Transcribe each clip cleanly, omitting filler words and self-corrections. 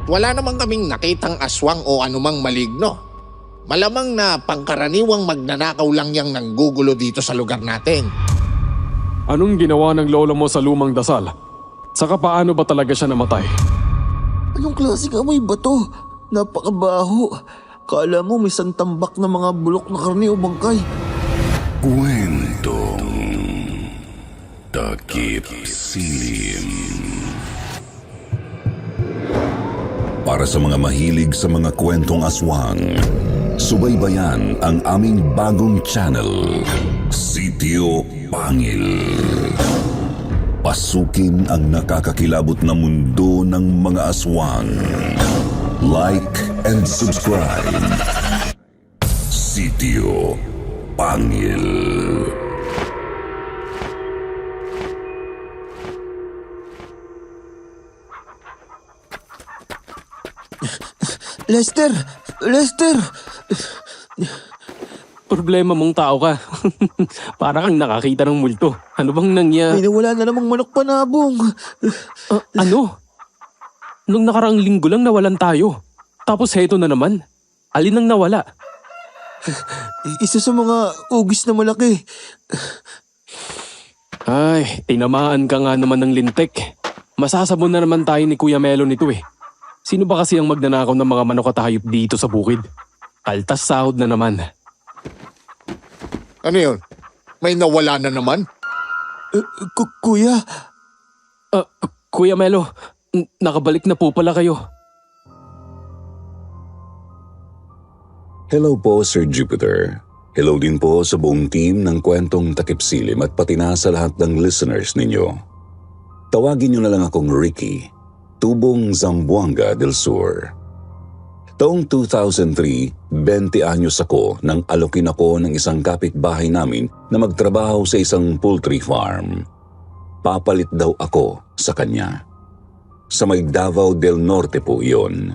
wala namang kaming nakitang aswang o anumang maligno. Malamang na pangkaraniwang magnanakaw lang yang nanggugulo dito sa lugar natin. Anong ginawa ng lola mo sa lumang dasal? Saka paano ba talaga siya namatay? Anong klaseng amoy ba to? Napakabaho. Kala mo may santambak na mga bulok na karne o bangkay. Kwentong Takip Silim. Para sa mga mahilig sa mga kwentong aswang, subaybayan ang aming bagong channel, Sitio Pangil. Pasukin ang nakakakilabot na mundo ng mga aswang. Like and subscribe. Sitio Pangil. Lester! Lester! Problema mong tao ka. Para kang nakakita ng multo. Ano bang May nangyari? nawala na namang manok panabong. Ano? Nung nakaraang linggo lang nawalan tayo. Tapos heto na naman. Alin ang nawala? Isa sa mga ugis na malaki. Ay, tinamaan ka nga naman ng lintik. Masasabon na naman tayo ni Kuya Melo nito eh. Sino ba kasi ang magnanakaw ng mga manok at hayop dito sa bukid? Kaltas sahod na naman. Ano yun? May nawala na naman? Kuya, Kuya Melo, nakabalik na po pala kayo. Hello po, Sir Jupiter. Hello din po sa buong team ng Kwentong Takip Silim at pati na sa lahat ng listeners ninyo. Tawagin niyo na lang akong Ricky, Tubong Zamboanga del Sur. Taong 2003, 20 anyos ako nang alokin ako ng isang kapitbahay namin na magtrabaho sa isang poultry farm. Papalit daw ako sa kanya. Sa may Davao del Norte po iyon.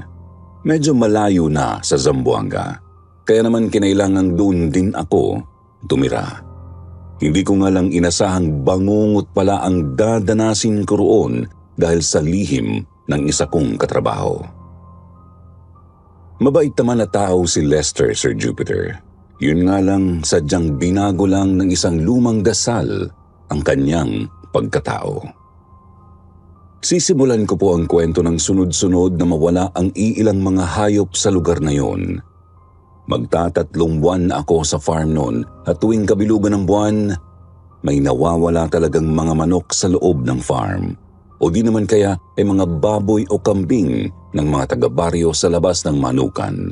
Medyo malayo na sa Zamboanga. Kaya naman kinailangang doon din ako tumira. Hindi ko nga lang inasahang bangungot pala ang dadanasin ko roon dahil sa lihim ng isa kong katrabaho. Mabait naman na tao si Lester, Sir Jupiter. Yun nga lang, sadyang binago lang ng isang lumang dasal ang kanyang pagkatao. Sisimulan ko po ang kwento ng sunod-sunod na mawala ang iilang mga hayop sa lugar na yon. Magtatatlong buwan na ako sa farm noon at tuwing kabilugan ng buwan, may nawawala talagang mga manok sa loob ng farm. O di naman kaya ay mga baboy o kambing ng mga taga-baryo sa labas ng manukan.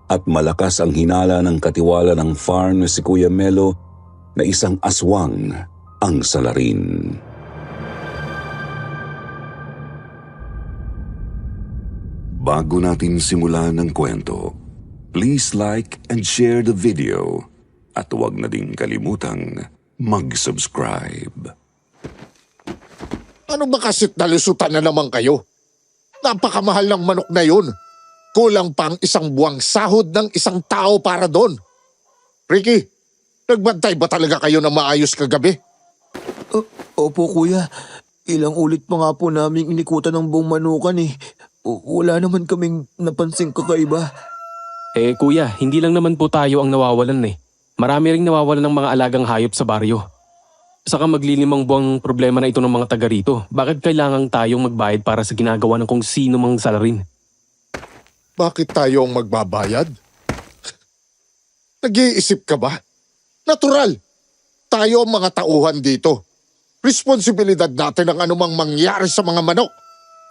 At malakas ang hinala ng katiwala ng farm na si Kuya Melo na isang aswang ang salarin. Bago natin simulan ng kwento, please like and share the video at huwag na din kalimutang mag-subscribe. Ano ba kasit nalusutan na naman kayo? Napakamahal ng manok na yun. Kulang pang isang buwang sahod ng isang tao para doon. Ricky, nagbantay ba talaga kayo na maayos kagabi? Opo kuya. Ilang ulit pa nga po namin inikutan ng buong manukan eh. Wala naman kaming napansing kakaiba. Kuya, hindi lang naman po tayo ang nawawalan eh. Marami ring nawawalan ng mga alagang hayop sa baryo. Saka maglilimang buwang problema na ito ng mga taga rito. Bakit kailangang tayong magbayad para sa ginagawa ng kung sino mang salarin? Bakit tayo ang magbabayad? Nag-iisip ka ba? Natural. Tayo ang mga tauhan dito. Responsibilidad natin ang anumang mangyari sa mga manok.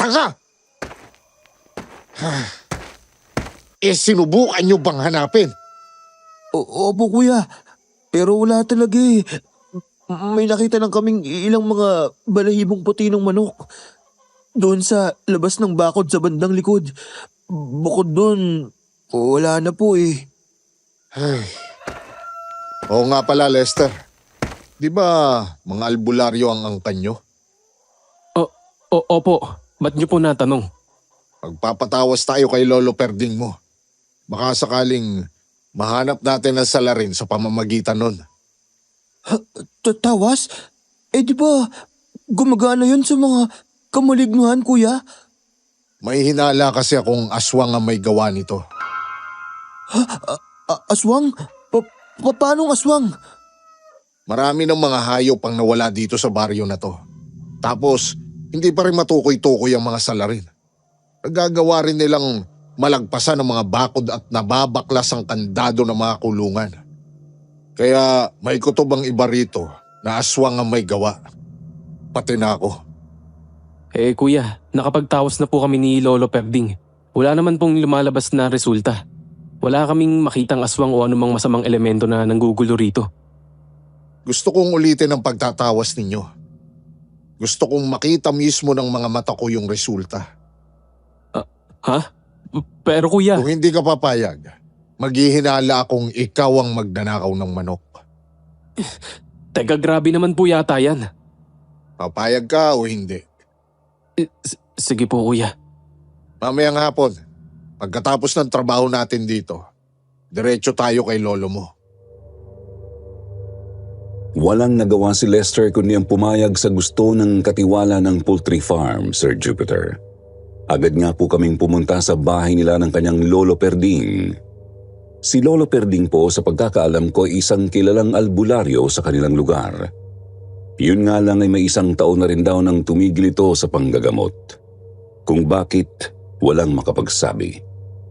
Tanga! Sinubukan nyo bang hanapin? Opo kuya. Pero wala talaga eh. May nakita lang kaming ilang mga balahibong puti ng manok. Doon sa labas ng bakod sa bandang likod. Bukod doon, wala na po eh. Ay. Oo nga pala, Lester. Di ba mga albularyo ang angkan nyo? Opo, ba't niyo po natanong? Pagpapatawas tayo kay Lolo Perding mo. Baka sakaling mahanap natin ang salarin sa pamamagitan nun. Tawas? Di ba gumagana yun sa mga kamalignuhan kuya? May hinala kasi akong aswang ang may gawa nito. Aswang? Paanong aswang? Marami ng mga hayop ang nawala dito sa baryo na to. Tapos, hindi pa rin matukoy-tukoy ang mga salarin. Nagagawa rin nilang malagpasan ng mga bakod at nababaklas ang kandado ng mga kulungan. Kaya may kutob ang iba rito na aswang ang may gawa. Pati na ako. Eh kuya, nakapagtawas na po kami ni Lolo Perding. Wala naman pong lumalabas na resulta. Wala kaming makitang aswang o anumang masamang elemento na nanggugulo rito. Gusto kong ulitin ang pagtatawas ninyo. Gusto kong makita mismo ng mga mata ko yung resulta. Ha? Pero kuya, Kung hindi ka papayag, maghihinala akong ikaw ang magnanakaw ng manok. teka grabe naman po yata yan. Papayag ka o hindi? Sige po kuya. Mamayang hapon, pagkatapos ng trabaho natin dito, diretso tayo kay lolo mo. Walang nagawa si Lester kundi ang pumayag sa gusto ng katiwala ng poultry farm, Sir Jupiter. Agad nga po kaming pumunta sa bahay nila ng kanyang Lolo Perding. Si Lolo Perding po sa pagkakaalam ko ay isang kilalang albularyo sa kanilang lugar. Yun nga lang ay may isang taon na rin daw nang tumigil ito sa panggagamot. Kung bakit, walang makapagsabi.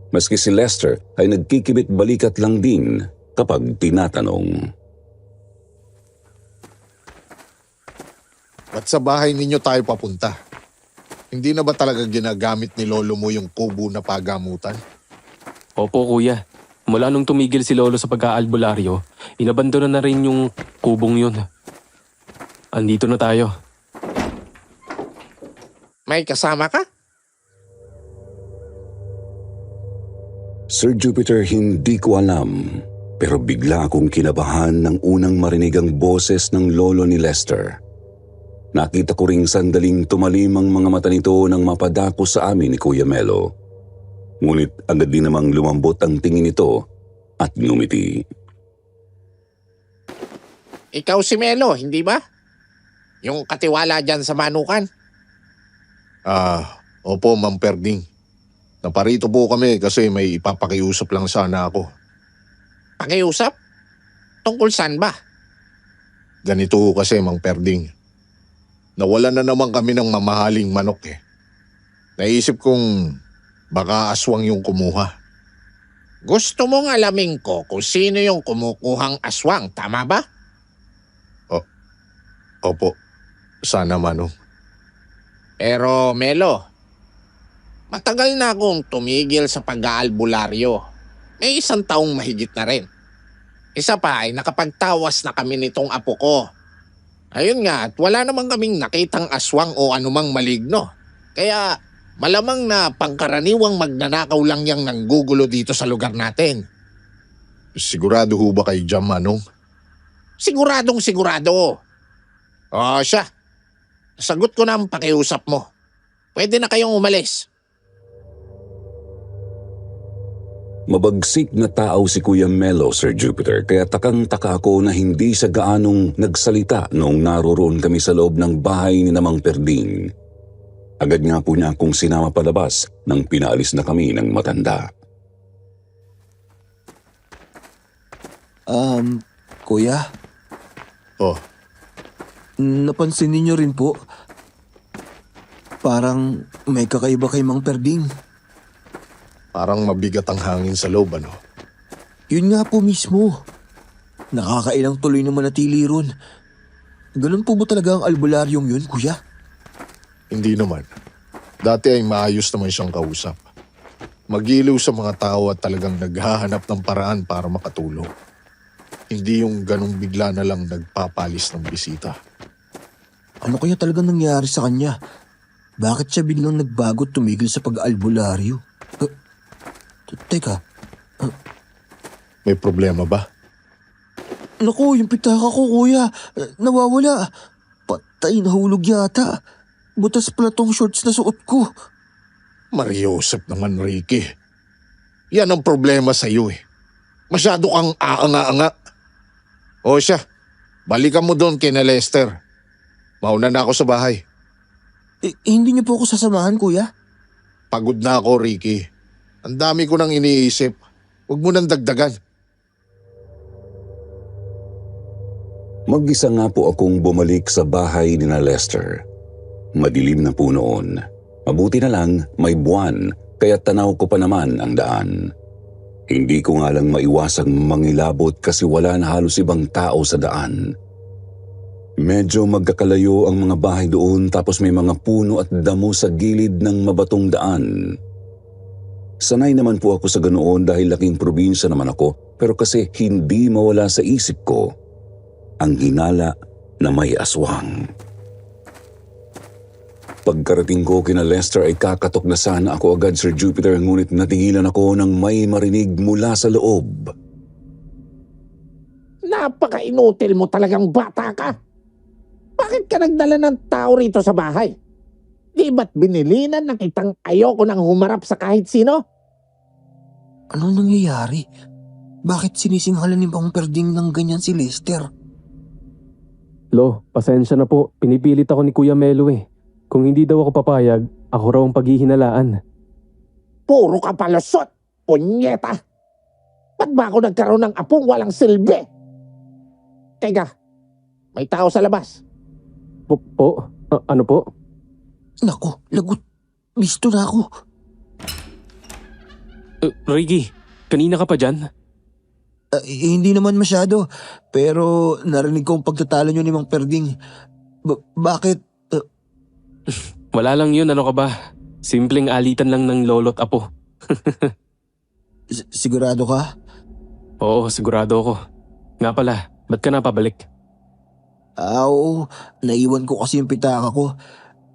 Maski si Lester ay nagkikibit balikat lang din kapag tinatanong. Ba't sa bahay ninyo tayo papunta? Hindi na ba talaga ginagamit ni lolo mo yung kubo na pagamutan? Opo kuya. Mula nung tumigil si Lolo sa pag-aalbularyo, inabandona na rin yung kubong yun. Andito na tayo. May kasama ka? Sir Jupiter, hindi ko alam. Pero bigla akong kinabahan nang unang marinig ang boses ng lolo ni Lester. Nakita ko ring sandaling tumalim ang mga mata nito nang mapadako sa amin ni Kuya Melo. Ngunit agad din namang lumambot ang tingin nito at ngumiti. Ikaw si Melo, hindi ba? Yung katiwala dyan sa manukan? Opo, Ma'am Perding. Naparito po kami kasi may ipapakiusap lang sana ako. Pakiusap? Tungkol saan ba? Ganito kasi, Mang Perding. Nawalan na naman kami ng mamahaling manok eh. Naisip kong baka aswang yung kumuha. Gusto mong alamin ko kung sino yung kumukuhang aswang, tama ba? Opo, sana manong. Pero Melo, matagal na akong tumigil sa pag-aalbularyo. May 1 taong mahigit na rin. Isa pa ay nakapagtawas na kami nitong apo ko. Ayun nga, at wala namang kaming nakitang aswang o anumang maligno. Kaya malamang na pangkaraniwang magnanakaw lang yang nanggugulo dito sa lugar natin. Sigurado ho ba kayo dyan, Manong? Siguradong sigurado. Siya. Sagot ko na ang pakiusap mo. Pwede na kayong umalis. Mabagsik na tao si Kuya Melo, Sir Jupiter, kaya takang-taka ako na hindi sa gaanong nagsalita noong naroroon kami sa loob ng bahay ni Namang Perding. Agad nga po niya akong sinama palabas nang pinaalis na kami ng matanda. Kuya, napansin ninyo rin po, parang may kakaiba kay Mang Perding. Parang mabigat ang hangin sa loob, ano? Yun nga po mismo. Nakakailang tuloy na manatili ron. Ganun po ba talaga ang albularyong yun, kuya? Hindi naman. Dati ay maayos naman siyang kausap. Magiliw sa mga tao at talagang naghahanap ng paraan para makatulong. Hindi yung ganong bigla na lang nagpapalis ng bisita. Ano kaya talagang nangyari sa kanya? Bakit siya biglang nagbago at tumigil sa pag-albularyo? Teka, May problema ba? naku, yung pitaka ko, kuya. Nawawala. Patay, nahulog yata. Butas pala tong shorts na suot ko. Mariosep naman, Ricky. Yan ang problema sa iyo eh. Masyado kang aanga-anga. O siya, balikan mo doon kina Lester. Mauna na ako sa bahay. Hindi niyo po ako sasamahan, kuya? Pagod na ako, Ricky. Ang dami ko nang iniisip. Huwag mo nang dagdagan. Mag-isa nga po akong bumalik sa bahay ni na Lester. Madilim na po noon. Mabuti na lang may buwan, kaya tanaw ko pa naman ang daan. Hindi ko nga lang maiwasang mangilabot kasi wala na halos ibang tao sa daan. Medyo magkakalayo ang mga bahay doon tapos may mga puno at damo sa gilid ng mabatong daan. Sanay naman po ako sa ganoon dahil laking probinsya naman ako, pero kasi hindi mawala sa isip ko ang hinala na may aswang. Pagkarating ko kina Lester ay kakatok na sana ako agad, Sir Jupiter, ngunit natigilan ako nang may marinig mula sa loob. Napaka-inutil mo talagang bata ka. Bakit ka nagdala ng tao rito sa bahay? Di ba't binilinan na kitang ayoko nang humarap sa kahit sino? Anong nangyayari? Bakit sinisinghalan ni Bang Perding ng ganyan si Lester? Lo, pasensya na po. Pinipilit ako ni Kuya Melo eh. Kung hindi daw ako papayag, ako raw ang paghihinalaan. Puro ka palusot, punyeta. Ba't ba ako nagkaroon ng apong walang silbi? Teka, may tao sa labas. Ano po? Nako, lagot. Listo na ako. Ricky, kanina ka pa dyan? Hindi naman masyado. Pero narinig ko ang pagtatalo niyo ni Mang Perding. Bakit? Wala lang yun, ano ka ba? Simpleng alitan lang ng lolo't apo. Sigurado ka? Oo, sigurado ako. Nga pala, ba't ka napabalik? Oo, naiwan ko kasi yung pitaka ko.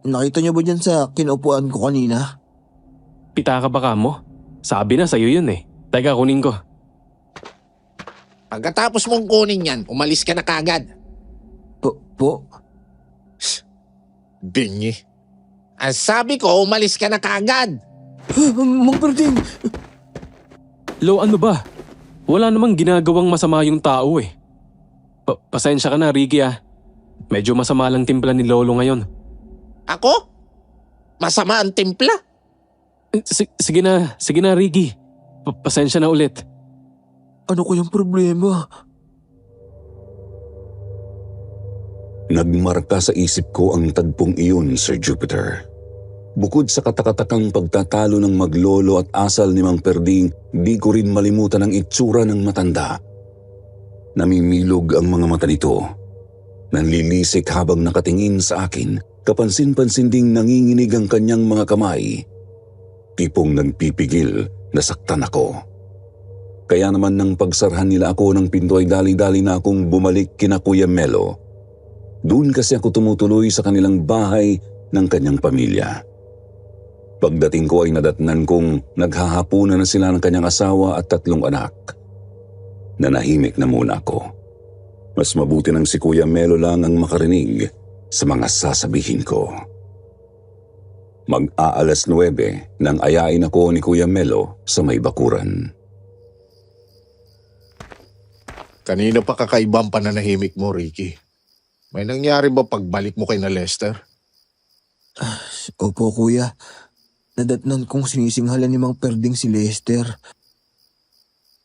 Nakita niyo ba dyan sa kinaupuan ko kanina? Pitaka ba ka mo? Sabi na sa'yo yun eh. Teka, kunin ko. Pagkatapos mong kunin yan, umalis ka na kagad. Po? Bingi. Ang sabi ko, umalis ka na kagad. Mang Perding! Lo, ano ba? Wala namang ginagawang masama yung tao eh. Pasensya ka na, Ricky ah. Medyo masama lang timpla ni Lolo ngayon. Ako? Masama ang timpla? Sige na Ricky. Pasensya na ulit. Ano kayang problema? Nagmarka sa isip ko ang tagpong iyon, Sir Jupiter. Bukod sa katakatakang pagtatalo ng maglolo at asal ni Mang Perding, di ko rin malimutan ang itsura ng matanda. Namimilog ang mga mata nito. Nanlilisik habang nakatingin sa akin, kapansin-pansin ding nanginginig ang kanyang mga kamay. Tipong nagpipigil na saktan ako. Kaya naman nang pagsarhan nila ako ng pinto ay dali-dali na akong bumalik kina Kuya Melo. Doon kasi ako tumutuloy sa kanilang bahay ng kanyang pamilya. Pagdating ko ay nadatnan kong naghahapunan na sila ng kanyang asawa at 3 anak. Nanahimik na muna ako. Mas mabuti nang si Kuya Melo lang ang makarinig sa mga sasabihin ko. Mag-aalas 9 nang ayain ako ni Kuya Melo sa may bakuran. Kanina pa kakaibang pananahimik mo, Ricky. May nangyari ba pagbalik mo kay na Lester? Opo, kuya. Nadatnan kong sinisinghalan ni Mang Perding si Lester.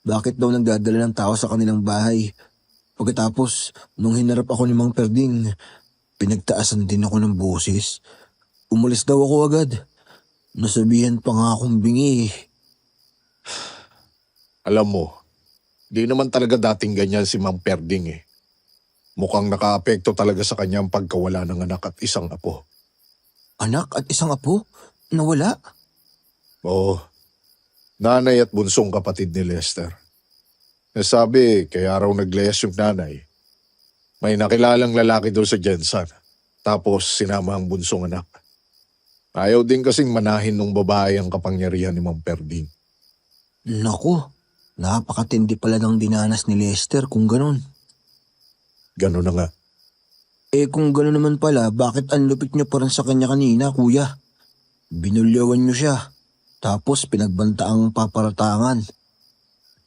Bakit daw nagdadala ng tao sa kanilang bahay? Pagkatapos, nung hinarap ako ni Mang Perding, pinagtaasan din ako ng boses. Umalis daw ako agad. Nasabihan pa nga akong bingi. Alam mo, di naman talaga dating ganyan si Mang Perding eh. Mukhang nakaapekto talaga sa kanyang pagkawala ng anak at isang apo. Anak at isang apo? Nawala? Oo, nanay at bunsong kapatid ni Lester. Nasabi, kaya raw nagleyas yung nanay. May nakilalang lalaki daw sa Jensan, tapos sinama ang bunsong anak. Ayaw din kasing manahin ng babae ang kapangyarihan ni Mang Perding. Naku, napakatindi pala ng dinanas ni Lester kung ganun. Gano'n na nga. Kung gano'n naman pala, bakit ang lupit niyo pa rin sa kanya kanina, kuya? Binulyawan niyo siya, tapos pinagbantaang paparatangan.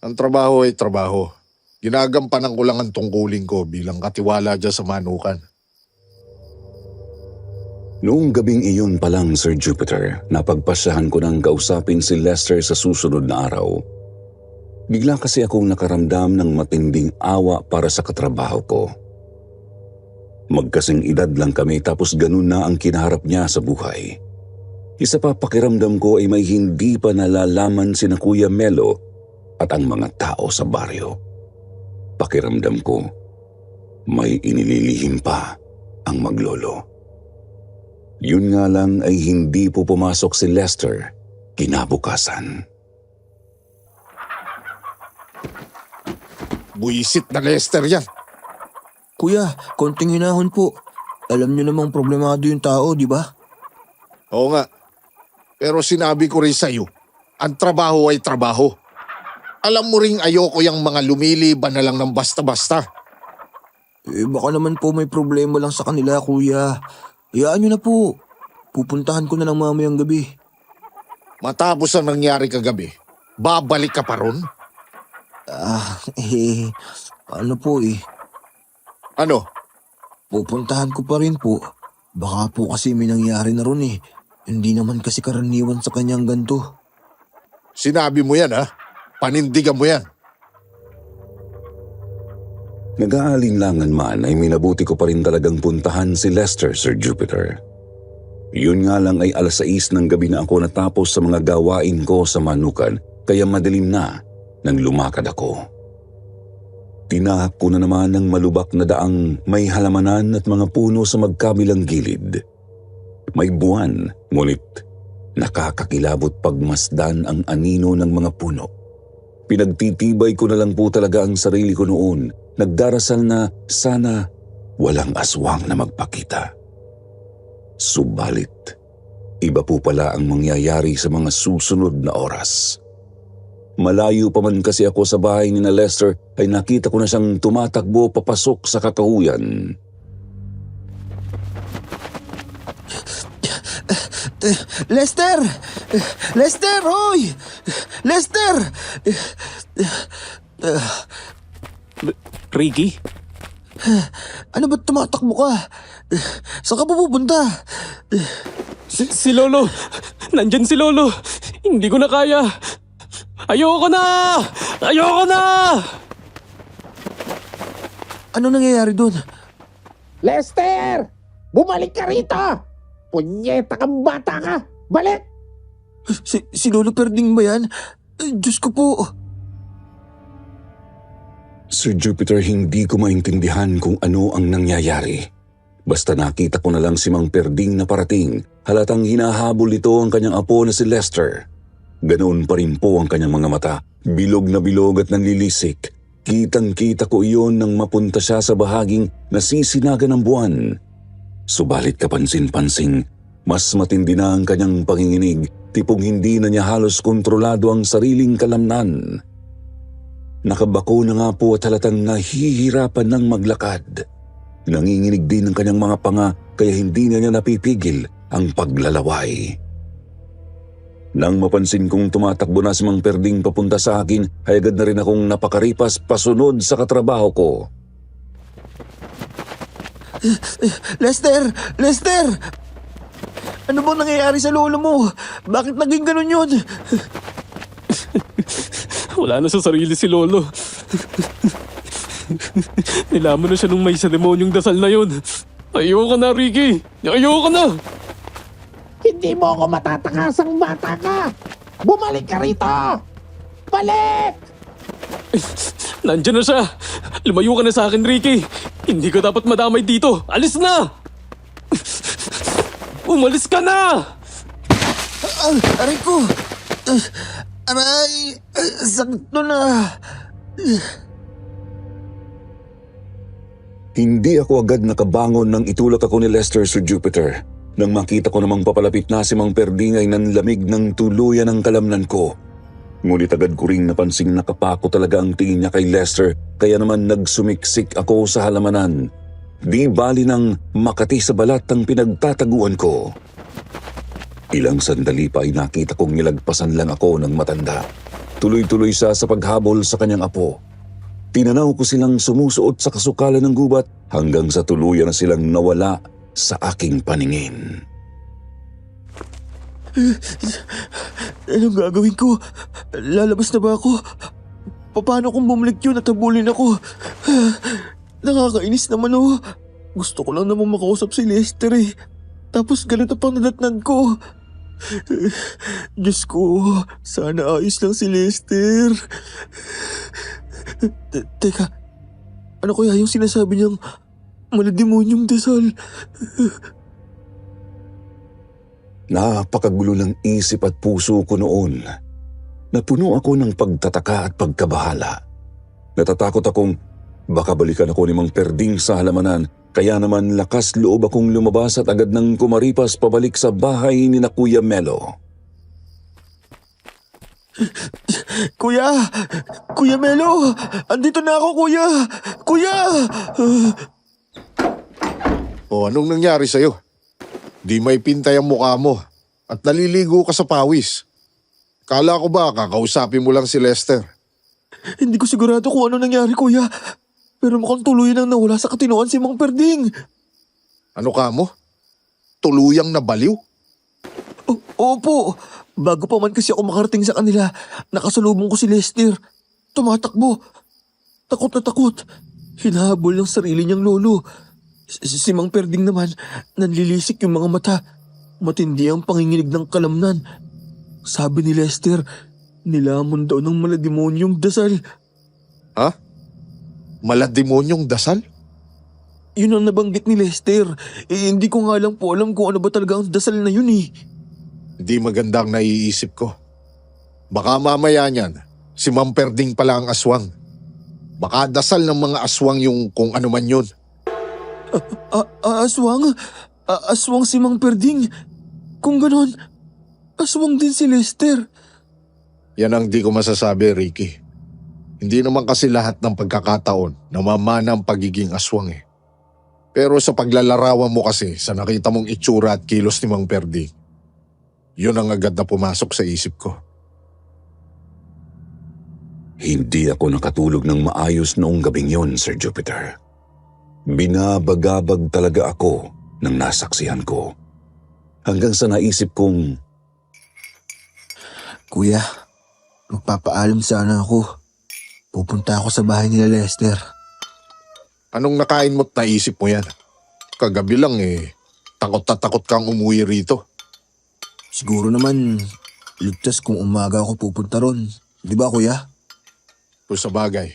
Ang trabaho ay trabaho. Ginagampanan ko lang ang tungkulin ko bilang katiwala dyan sa manukan. Noong gabing iyon pa lang, Sir Jupiter, napagpasyahan ko nang kausapin si Lester sa susunod na araw. Bigla kasi akong nakaramdam ng matinding awa para sa katrabaho ko. Magkasing edad lang kami tapos ganun na ang kinaharap niya sa buhay. Isa pa pakiramdam ko ay may hindi pa nalalaman sina Kuya Melo at ang mga tao sa baryo. Pakiramdam ko, may inililihim pa ang maglolo. Yun nga lang ay hindi po pumasok si Lester kinabukasan. Buisit na Lester yan. Kuya, konting hinahon po. Alam niyo namang problemado yung tao, di ba? Oo nga. Pero sinabi ko rin sa'yo, ang trabaho ay trabaho. Alam mo ring ayoko yung mga lumiliban na lang ng basta-basta. Baka naman po may problema lang sa kanila, kuya. Hayaan niyo na po. Pupuntahan ko na lang mamayang gabi. Matapos ang nangyari kagabi, babalik ka pa ron? Ano po eh. Ano? Pupuntahan ko pa rin po. Baka po kasi may nangyari na ron eh. Hindi naman kasi karaniwan sa kanyang ganito. Sinabi mo yan ha? Panindigan mo yan. Nag-aalinlangan man ay minabuti ko pa rin talagang puntahan si Lester, Sir Jupiter. Yun nga lang ay 6:00 ng gabi na ako natapos sa mga gawain ko sa Manukan, kaya madilim na nang lumakad ako. Tinahak ko na naman ng malubak na daang may halamanan at mga puno sa magkabilang gilid. May buwan, ngunit nakakakilabot pagmasdan ang anino ng mga puno. Pinagtitibay ko na lang po talaga ang sarili ko noon, nagdarasal na sana walang aswang na magpakita. Subalit, iba po pala ang mangyayari sa mga susunod na oras. Malayo pa man kasi ako sa bahay ni na Lester ay nakita ko na siyang tumatakbo papasok sa kakahuyan. Lester! Lester, hoy! Lester! Ricky? Ano ba't tumatakbo ka? Saan ka pupunta? Si Lolo! Nandyan si Lolo! Hindi ko na kaya! Ayoko na! Ayoko na! Ano nangyayari doon? Lester! Bumalik ka rito! Punyeta kang bata ka! Balik! Si Lolo Perding ba yan? Diyos ko po. Sir Jupiter, hindi ko maintindihan kung ano ang nangyayari. Basta nakita ko na lang si Mang Perding na parating, halatang hinahabol ito ang kanyang apo na si Lester. Ganoon pa rin po ang kanyang mga mata, bilog na bilog at nanlilisik. Kitang-kita ko iyon nang mapunta siya sa bahaging nasisinaga ng buwan. Subalit kapansin-pansing, mas matindi na ang kanyang panginginig, tipong hindi na niya halos kontrolado ang sariling kalamnan. Nakabako na nga po at halatang nahihirapan ng maglakad. Nanginginig din ang kanyang mga panga kaya hindi na niya napipigil ang paglalaway. Nang mapansin kong tumatakbo na si Mang Perding papunta sa akin, ay agad na rin akong napakaripas pasunod sa katrabaho ko. Lester! Lester! Ano bang nangyayari sa lolo mo? Bakit naging ganun yun? Wala na sa sarili si Lolo. Nilaman na siya nung may sa demonyong dasal na yun. Ayoko na, Ricky! Ayoko na! Hindi mo ako matatakasang bata ka! Bumalik ka rito! Balik! Nandiyan na siya! Lumayo ka na sa akin, Ricky! Hindi ka dapat madamay dito! Alis na! Umalis ka na! Aray ko! Aray! Sakit na! Hindi ako agad nakabangon nang itulak ako ni Lester, Sir Jupiter. Nang makita ko namang papalapit na si Mang Perding ay nanlamig ng tuluyan ang kalamnan ko. Ngunit agad ko ring napansing nakapako talaga ang tingin niya kay Lester, kaya naman nagsumiksik ako sa halamanan. Di bali nang makati sa balat ang pinagtataguan ko. Ilang sandali pa ay nakita kong nilagpasan lang ako ng matanda. Tuloy-tuloy siya sa paghabol sa kanyang apo. Tinanaw ko silang sumusuot sa kasukalan ng gubat hanggang sa tuluyan na silang nawala sa aking paningin. Anong gagawin ko? Lalabas na ba ako? Paano kung bumalik yun at habulin ako? Nakakainis naman oh. Gusto ko lang namang makausap si Lester eh. Tapos ganito pang nadatnan ko. Diyos ko, sana ayos lang si Lester. Teka, ano kaya yung sinasabi niyang malademonyong dasal? Napakagulo ng isip at puso ko noon. Napuno ako ng pagtataka at pagkabahala. Natatakot akong baka balikan ako ni Mang Perding sa halamanan, kaya naman lakas loob akong lumabas at agad nang kumaripas pabalik sa bahay ni na Kuya Melo. Kuya! Kuya Melo! Andito na ako, kuya! Kuya! O anong nangyari sa'yo? Di may pintay ang mukha mo at naliligo ka sa pawis. Kala ko ba kakausapin mo lang si Lester? Hindi ko sigurado kung ano nangyari, kuya. Pero mukhang tuluyan ang nawala sa katinoan si Mang Perding. Ano ka mo? Tuluyang nabaliw? Opo. Bago pa man kasi ako makarating sa kanila, nakasalubong ko si Lester. Tumatakbo. Takot na takot. Hinahabol ng sarili niyang lolo. Si Mang Perding naman, nanlilisik yung mga mata. Matindi ang panginginig ng kalamnan. Sabi ni Lester, nilamon daw ng malademonyong dasal. Ha? Malademonyong dasal? Yun ang nabanggit ni Lester. Hindi ko nga lang po alam kung ano ba talaga ang dasal na yun eh. Hindi maganda ang naiisip ko. Baka mamaya niyan, si Mang Perding pala ang aswang. Baka dasal ng mga aswang yung kung ano man yun. Aswang? Aswang si Mang Perding? Kung ganon, aswang din si Lester. Yan ang di ko masasabi, Ricky. Hindi naman kasi lahat ng pagkakataon namamana ang pagiging aswang eh. Pero sa paglalarawan mo kasi sa nakita mong itsura at kilos ni Mang Perding, yun ang agad na pumasok sa isip ko. Hindi ako nakatulog ng maayos noong gabing yon, Sir Jupiter. Binabagabag talaga ako ng nasaksihan ko. Hanggang sa naisip kong, Kuya, magpapaalam sana ako. Pupunta ako sa bahay nila Lester. Anong nakain mo't naisip mo yan? Kagabi lang eh, takot na takot kang umuwi rito. Siguro naman, ligtas kung umaga ako pupunta ron. Di ba, kuya? Kung sa bagay,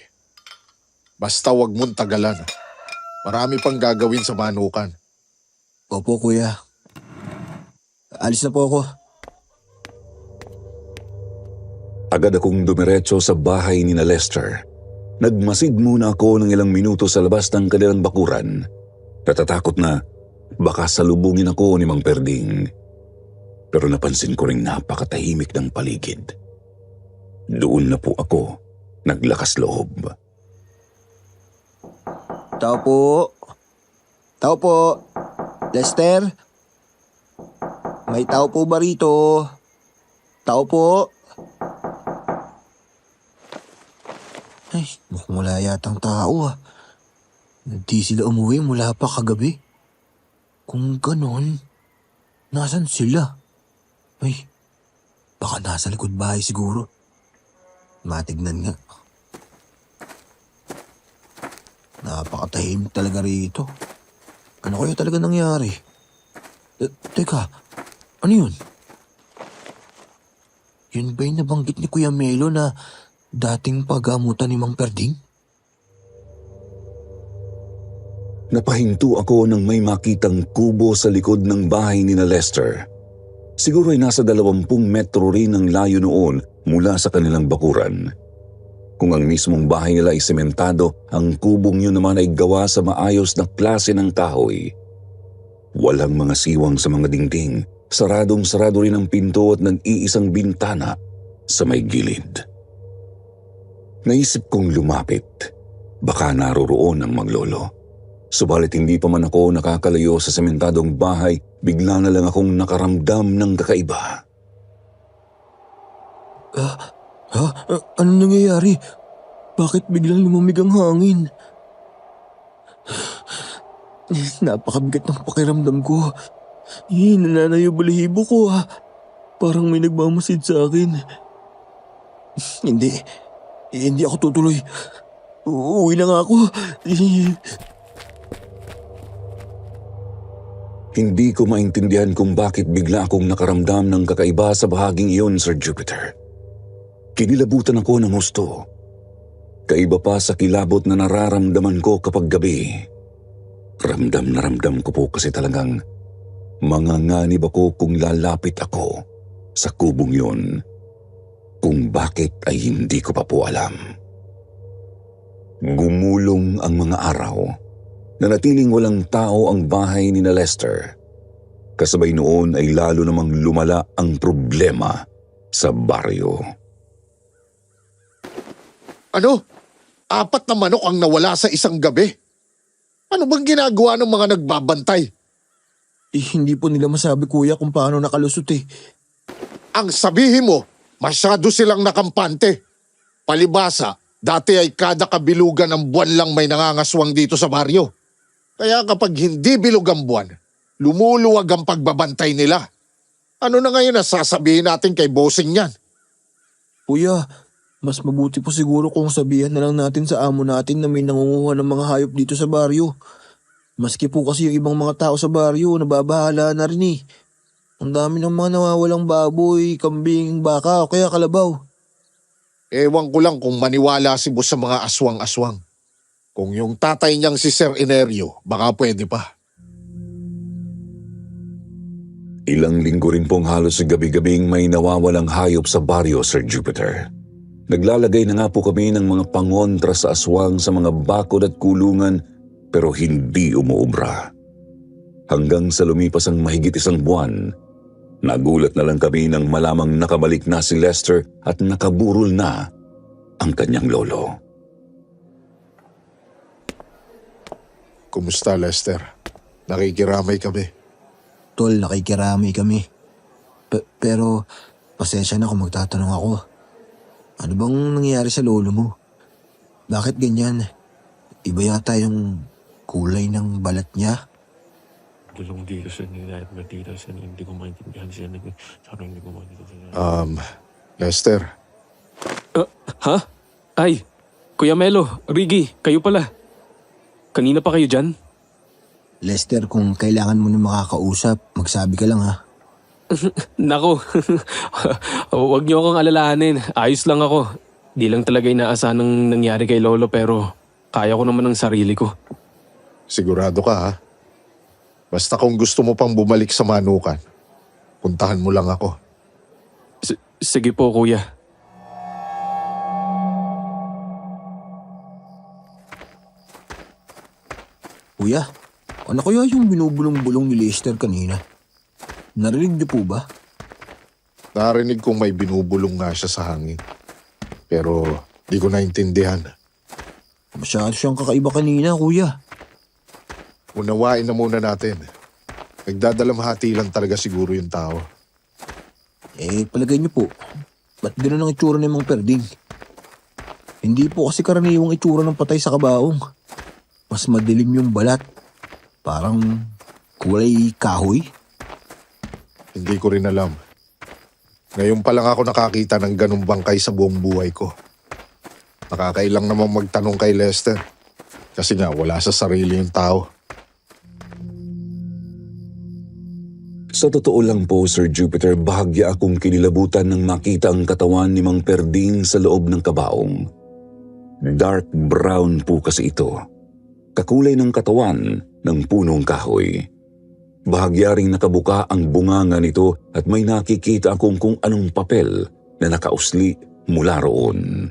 basta wag mong tagalan. Marami pang gagawin sa manukan. Opo, kuya. Alis na po ako. agad akong dumiretso sa bahay ni na Lester. Nagmasid muna ako ng ilang minuto sa labas ng kanilang bakuran. Natatakot na baka salubungin ako ni Mang Perding. Pero napansin ko ring napakatahimik ng paligid. Doon na po ako naglakas loob. Tao po. Tao po. Lester? May tao po ba rito? Tao po. Ay, mukhang wala yatang tao ah. Hindi sila umuwi mula pa kagabi. Kung ganon, nasan sila? Ay, baka nasa likod bahay siguro. Matignan nga. Napakatahimik talaga rito. Ano kaya talaga nangyari? Teka, ano yun? Yun ba yung nabanggit ni Kuya Melo na dating pagamutan ni Mang Perding? Napahinto ako nang may makitang kubo sa likod ng bahay ni na Lester. Siguro ay nasa 20 metro rin ang layo noon mula sa kanilang bakuran. Kung ang mismong bahay nila ay sementado, ang kubong yun naman ay gawa sa maayos na klase ng kahoy. Walang mga siwang sa mga dingding, saradong-sarado rin ang pinto at nag-iisang bintana sa may gilid. Naisip kong lumapit, baka naroroon ang maglolo. Subalit hindi pa man ako nakakalayo sa sementadong bahay, bigla na lang akong nakaramdam ng kakaiba. Anong nangyayari? Bakit biglang lumamig ang hangin? Napakabigat ng pakiramdam ko. Nananayo balahibo ko ha. Parang may nagmamasid sa akin. Hindi. Hindi ako tutuloy. Uuwi na nga ako. Hindi ko maintindihan kung bakit bigla akong nakaramdam ng kakaiba sa bahaging iyon, Sir Jupiter. Kinilabutan ako ng husto. Kaiba pa sa kilabot na nararamdaman ko kapag gabi. Ramdam na ramdam ko po kasi talagang manganganib ako kung lalapit ako sa kubong yun. Kung bakit ay hindi ko pa po alam. Gumulong ang mga araw. Nanatiling walang tao ang bahay ni Lester. Kasabay noon ay lalo namang lumala ang problema sa baryo. Ano? 4 na manok ang nawala sa isang gabi. Ano bang ginagawa ng mga nagbabantay? Hindi po nila masabi kuya kung paano nakalusot eh. Ang sabihin mo, masyado silang nakampante. Palibasa, dati ay kada kabilugan ng buwan lang may nangangaswang dito sa baryo. Kaya kapag hindi bilog ang buwan, lumuluwag ang pagbabantay nila. Ano na ngayon na sasabihin natin kay bossing yan? Kuya, mas mabuti po siguro kung sabihan na lang natin sa amo natin na may nangunguha ng mga hayop dito sa baryo. Maski po kasi yung ibang mga tao sa baryo, nababahala na rin eh. Ang dami ng mga nawawalang baboy, kambing, baka o kaya kalabaw. Ewan ko lang kung maniwala si boss sa mga aswang-aswang. Kung yung tatay niyang si Sir Enerio, baka pwede pa. Ilang linggo rin pong halos sa gabi-gabing may nawawalang hayop sa baryo, Sir Jupiter. Naglalagay na nga po kami ng mga pangontra sa aswang sa mga bakod at kulungan pero hindi umuubra. Hanggang sa lumipas ang mahigit 1 buwan, nagulat na lang kami nang malamang nakabalik na si Lester at nakaburol na ang kanyang lolo. Kumusta, Lester? Nakikiramay kami. Tol, nakikiramay kami. Pero, pasensya na kung magtatanong ako. Ano bang nangyayari sa lolo mo? Bakit ganyan? Iba yata yung kulay ng balat niya. Dulong dito sa nila at matira sa hindi ko maintindihan siya. Sarang hindi ko maintindihan. Lester, Ha? Ay, Kuya Melo, Riggy, kayo pala. Kanina pa kayo dyan? Lester, kung kailangan mo na makakausap, magsabi ka lang ha. Nako, huwag niyo akong alalahanin. Ayos lang ako. Di lang talaga inaasahan ng nangyari kay Lolo pero kaya ko naman ng sarili ko. sigurado ka ha? Basta kung gusto mo pang bumalik sa manukan, puntahan mo lang ako. Sige po, Kuya. Kuya, ano kaya yung binubulong-bulong ni Lester kanina? Narinig niyo po ba? Narinig kong may binubulong nga siya sa hangin. Pero di ko naintindihan. Masyado siyang kakaiba kanina, kuya. Unawain na muna natin. Nagdadalamhati lang talaga siguro yung tao. Palagay niyo po, ba't gano'n ang itsura ng mga perding? Hindi po kasi karaniwang itsura ng patay sa kabaong. Mas madilim yung balat. Parang kulay kahoy. Hindi ko rin alam. Ngayon pa lang ako nakakita ng ganung bangkay sa buong buhay ko. Nakakailang naman magtanong kay Lester. Kasi nga wala sa sarili yung tao. Sa totoo lang po, Sir Jupiter, bahagya akong kinilabutan nang makita ang katawan ni Mang Perding sa loob ng kabaong. Dark brown po kasi ito. Kakulay ng katawan ng punong kahoy. Bahagya ring nakabuka ang bunganga nito at may nakikita akong kung anong papel na nakausli mula roon.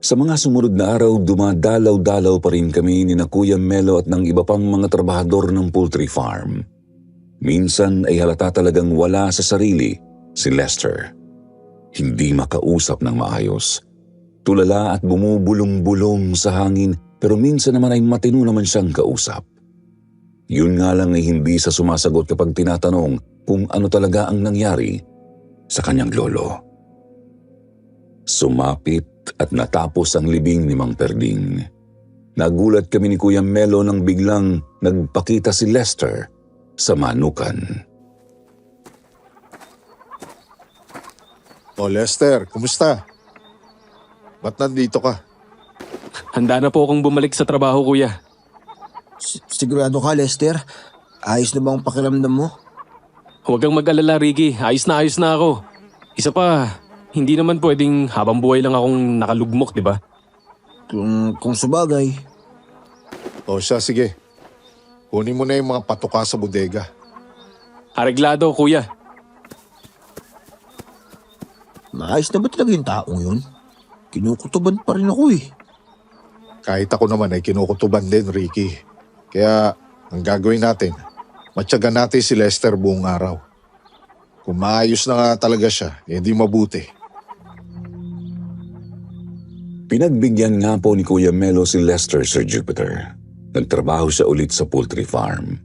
Sa mga sumunod na araw, dumadalaw-dalaw pa rin kami ni na Kuya Melo at ng iba pang mga trabahador ng poultry farm. Minsan ay halata talagang wala sa sarili si Lester. Hindi makausap ng maayos. Tulala at bumubulong-bulong sa hangin pero minsan naman ay matino naman siyang kausap. Yun nga lang ay hindi sa sumasagot kapag tinatanong kung ano talaga ang nangyari sa kanyang lolo. Sumapit at natapos ang libing ni Mang Perding. Nagulat kami ni Kuya Melo nang biglang nagpakita si Lester sa manukan. O Lester, kumusta? Ba't nandito ka? Handa na po akong bumalik sa trabaho, kuya. Sigurado ka, Lester? Ayos na ba ang pakiramdam mo? Huwag kang mag-alala, Ricky. Ayos na ako. Isa pa, hindi naman pwedeng habang buhay lang akong nakalugmok, di ba? Kung sabagay. O siya, sige. Kunin mo na yung mga patuka sa bodega. Areglado, kuya. Maayos na ba talaga yung taong yun? Kinukutuban pa rin ako eh. Kahit ako naman ay kinukutuban din, Ricky. Kaya ang gagawin natin, matyagan natin si Lester buong araw. Kung maayos na nga talaga siya, hindi mabuti. Pinagbigyan nga po ni Kuya Melo si Lester, Sir Jupiter. Nagtrabaho siya ulit sa poultry farm.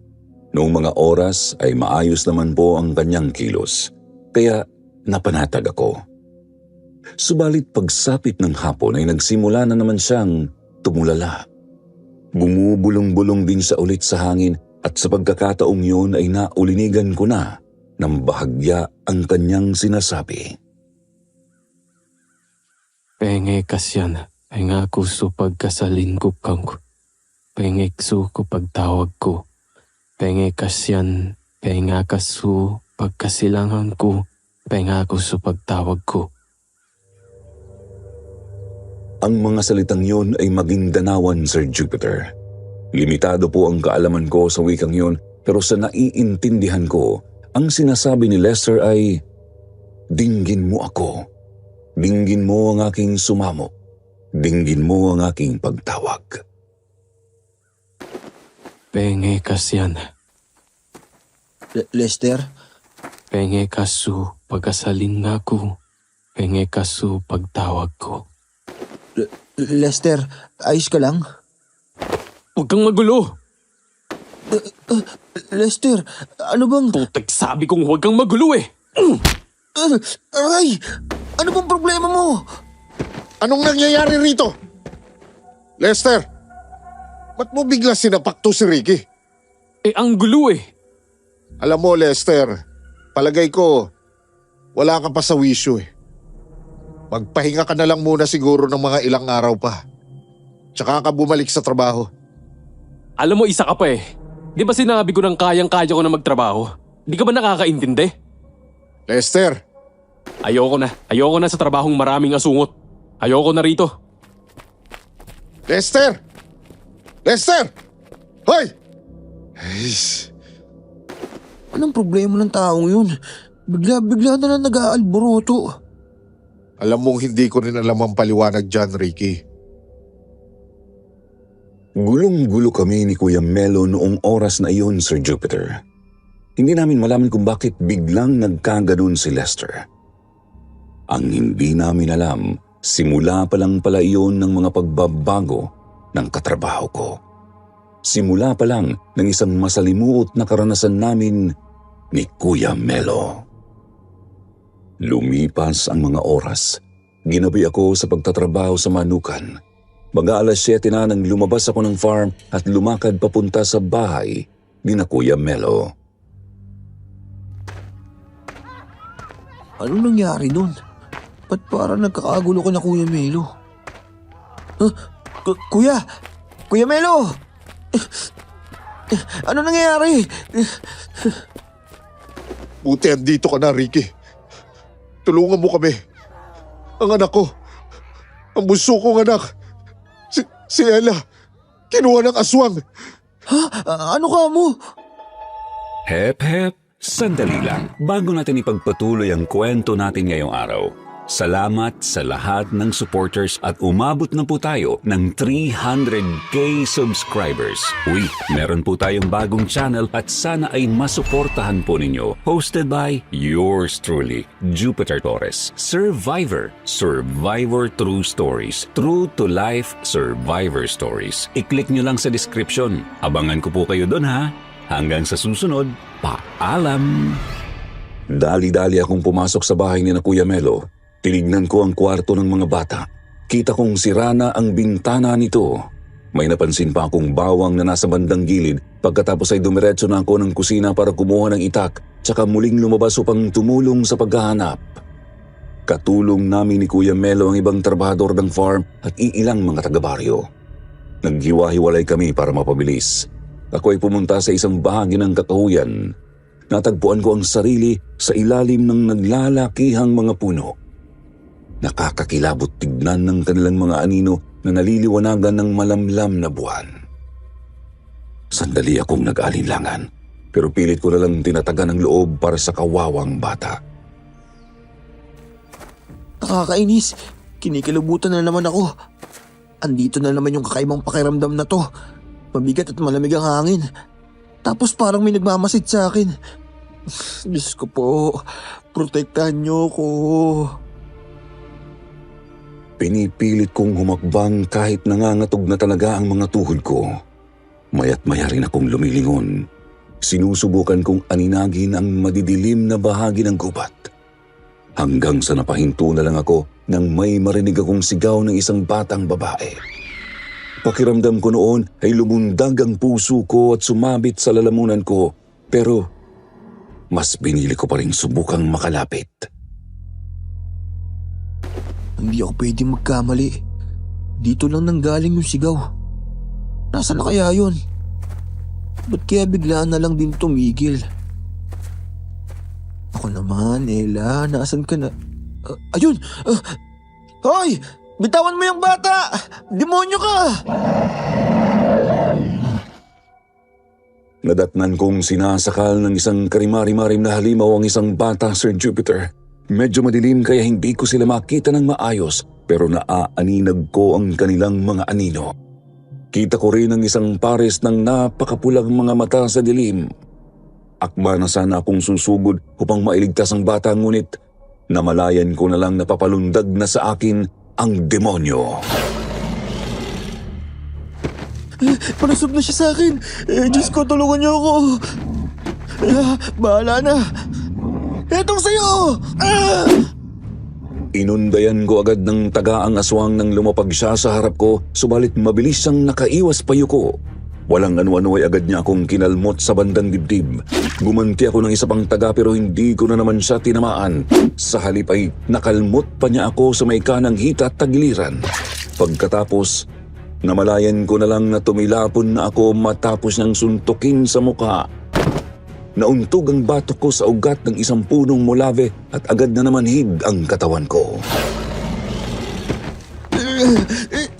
Noong mga oras ay maayos naman po ang kanyang kilos, kaya napanatag ako. Subalit pagsapit ng hapon ay nagsimula na naman siyang tumulala. Bumubulong-bulong din siya ulit sa hangin at sa pagkakataong yun ay naulinigan ko na ng bahagya ang kanyang sinasabi. Penge kasyan, penga kuso pagkasalin ko kang penge ksu ko pagtawag ko. Penge kasyan, penga kasu pagkasilangan ko, penga kuso pagtawag ko. Ang mga salitang yun ay maging danawan, Sir Jupiter. Limitado po ang kaalaman ko sa wikang yun, pero sa naiintindihan ko, ang sinasabi ni Lester ay, "Dinggin mo ako. Dinggin mo ang aking sumamo. Dinggin mo ang aking pagtawag." Penge kasyan, Lester? penge kasu pagkasalin nga ko, penge kasu pagtawag ko. Lester, ayos ka lang? Huwag kang magulo! Lester, ano bang... Putek, sabi kong huwag kang magulo eh! Aray! Ano bang problema mo? Anong nangyayari rito? Lester, ba't mo bigla sinapak to si Ricky? Eh, ang gulo eh! Alam mo, Lester, palagay ko, wala ka pa sa wisyo eh. Magpahinga ka na lang muna siguro ng mga ilang araw pa. Tsaka ka bumalik sa trabaho. Alam mo, isa ka pa eh. Di ba sinabi ko ng kayang-kaya ko na magtrabaho? Di ka ba nakakaintindi? Lester, Ayoko na. Ayoko na sa trabahong maraming asungot. Ayoko na rito. Lester! Lester! Hoy! Aish. Anong problema ng taong yun? Bigla na lang nag-aalboroto. Alam mong hindi ko rin alam ang paliwanag dyan, Ricky. Gulong-gulo kami ni Kuya Melo noong oras na iyon, Sir Jupiter. Hindi namin malaman kung bakit biglang nagkaganon si Lester. Ang hindi namin alam, simula pa lang pala iyon ng mga pagbabago ng katrabaho ko. Simula pa lang ng isang masalimuot na karanasan namin ni Kuya Melo. Lumipas ang mga oras. Ginabi ako sa pagtatrabaho sa manukan. Mag-aalas 7 na nang lumabas ako ng farm at lumakad papunta sa bahay ni na Kuya Melo. Ano nangyari nun? Ba't parang nagkakagulo ka na, Kuya Melo? Kuya! Kuya Melo! Ano nangyayari? Buti andito ka na, Ricky. Tulungan mo kami. Ang anak ko. Ang bunso kong anak. Si Ella. Kinuha ng aswang. Ano ka mo? Hep, hep. Sandali lang. Bago natin ipagpatuloy ang kwento natin ngayong araw, salamat sa lahat ng supporters at umabot na po tayo ng 300k subscribers. Uy, meron po tayong bagong channel at sana ay masuportahan po ninyo. Hosted by yours truly, Jupiter Torres. Survivor True Stories. True to life survivor stories. I-click nyo lang sa description. Abangan ko po kayo doon ha. Hanggang sa susunod, paalam! Dali-dali akong pumasok sa bahay ni na Kuya Melo. Tinignan ko ang kwarto ng mga bata. Kita kong sira na ang bintana nito. May napansin pa akong bawang na nasa bandang gilid. Pagkatapos ay dumiretso na ako ng kusina para kumuha ng itak tsaka muling lumabas upang tumulong sa paghahanap. Katulong namin ni Kuya Melo ang ibang trabahador ng farm at iilang mga taga-baryo. Naghiwa-hiwalay kami para mapabilis. Ako ay pumunta sa isang bahagi ng kakahuyan. Natagpuan ko ang sarili sa ilalim ng naglalakihang mga puno. Nakakakilabot tignan ng kanilang mga anino na naliliwanagan ng malamlam na buwan. Sandali akong nag-alinlangan, pero pilit ko na lang tinatagan ng loob para sa kawawang bata. Nakakainis. Kinikilabutan na naman ako. Andito na naman yung kakaibang pakiramdam na to. Mabigat at malamig ang hangin. Tapos parang may nagmamasid sa akin. Diyos ko po, protektahan niyo ko. Pinipilit kong humakbang kahit nangangatog na talaga ang mga tuhod ko. Maya't maya rin akong lumilingon. Sinusubukan kong aninagin ang madidilim na bahagi ng gubat. Hanggang sa napahinto na lang ako nang may marinig akong sigaw ng isang batang babae. Pakiramdam ko noon ay lumundag ang puso ko at sumabit sa lalamunan ko, pero mas binili ko pa rin subukang makalapit. Hindi ako pwedeng magkamali. Dito lang nanggaling yung sigaw. Nasaan na kaya yun? Ba't kaya biglaan na lang din tumigil? Ako naman, Ella, nasan ka na? Ayun! Hoy! Bitawan mo yung bata! Demonyo ka! Nadatnan kong sinasakal ng isang karimari-marim na halimaw ang isang bata, Sir Jupiter. Medyo madilim kaya hindi ko sila makita ng maayos, pero naaaninag ko ang kanilang mga anino. Kita ko rin ang isang pares ng napakapulang mga mata sa dilim. Akma na sana akong susugod upang mailigtas ang bata, ngunit namalayan ko na lang napapalundag na sa akin ang demonyo. Panasok na siya sa akin! Diyos ko, tulungan niyo ako! Bahala na! Etong sa'yo! Inundayan ko agad ng taga ang aswang nang lumapag siya sa harap ko, subalit mabilis siyang nakaiwas payuko. Walang ano-ano ay agad niya akong kinalmot sa bandang dibdib. Gumanti ako ng isa pang taga pero hindi ko na naman siya tinamaan. Sa halip ay nakalmot pa niya ako sa may kanang hita at tagiliran. Pagkatapos, namalayan ko na lang na tumilapon na ako matapos niyang suntukin sa mukha. Nauntog ang batok ko sa ugat ng isang punong molave at agad na namanhid ang katawan ko.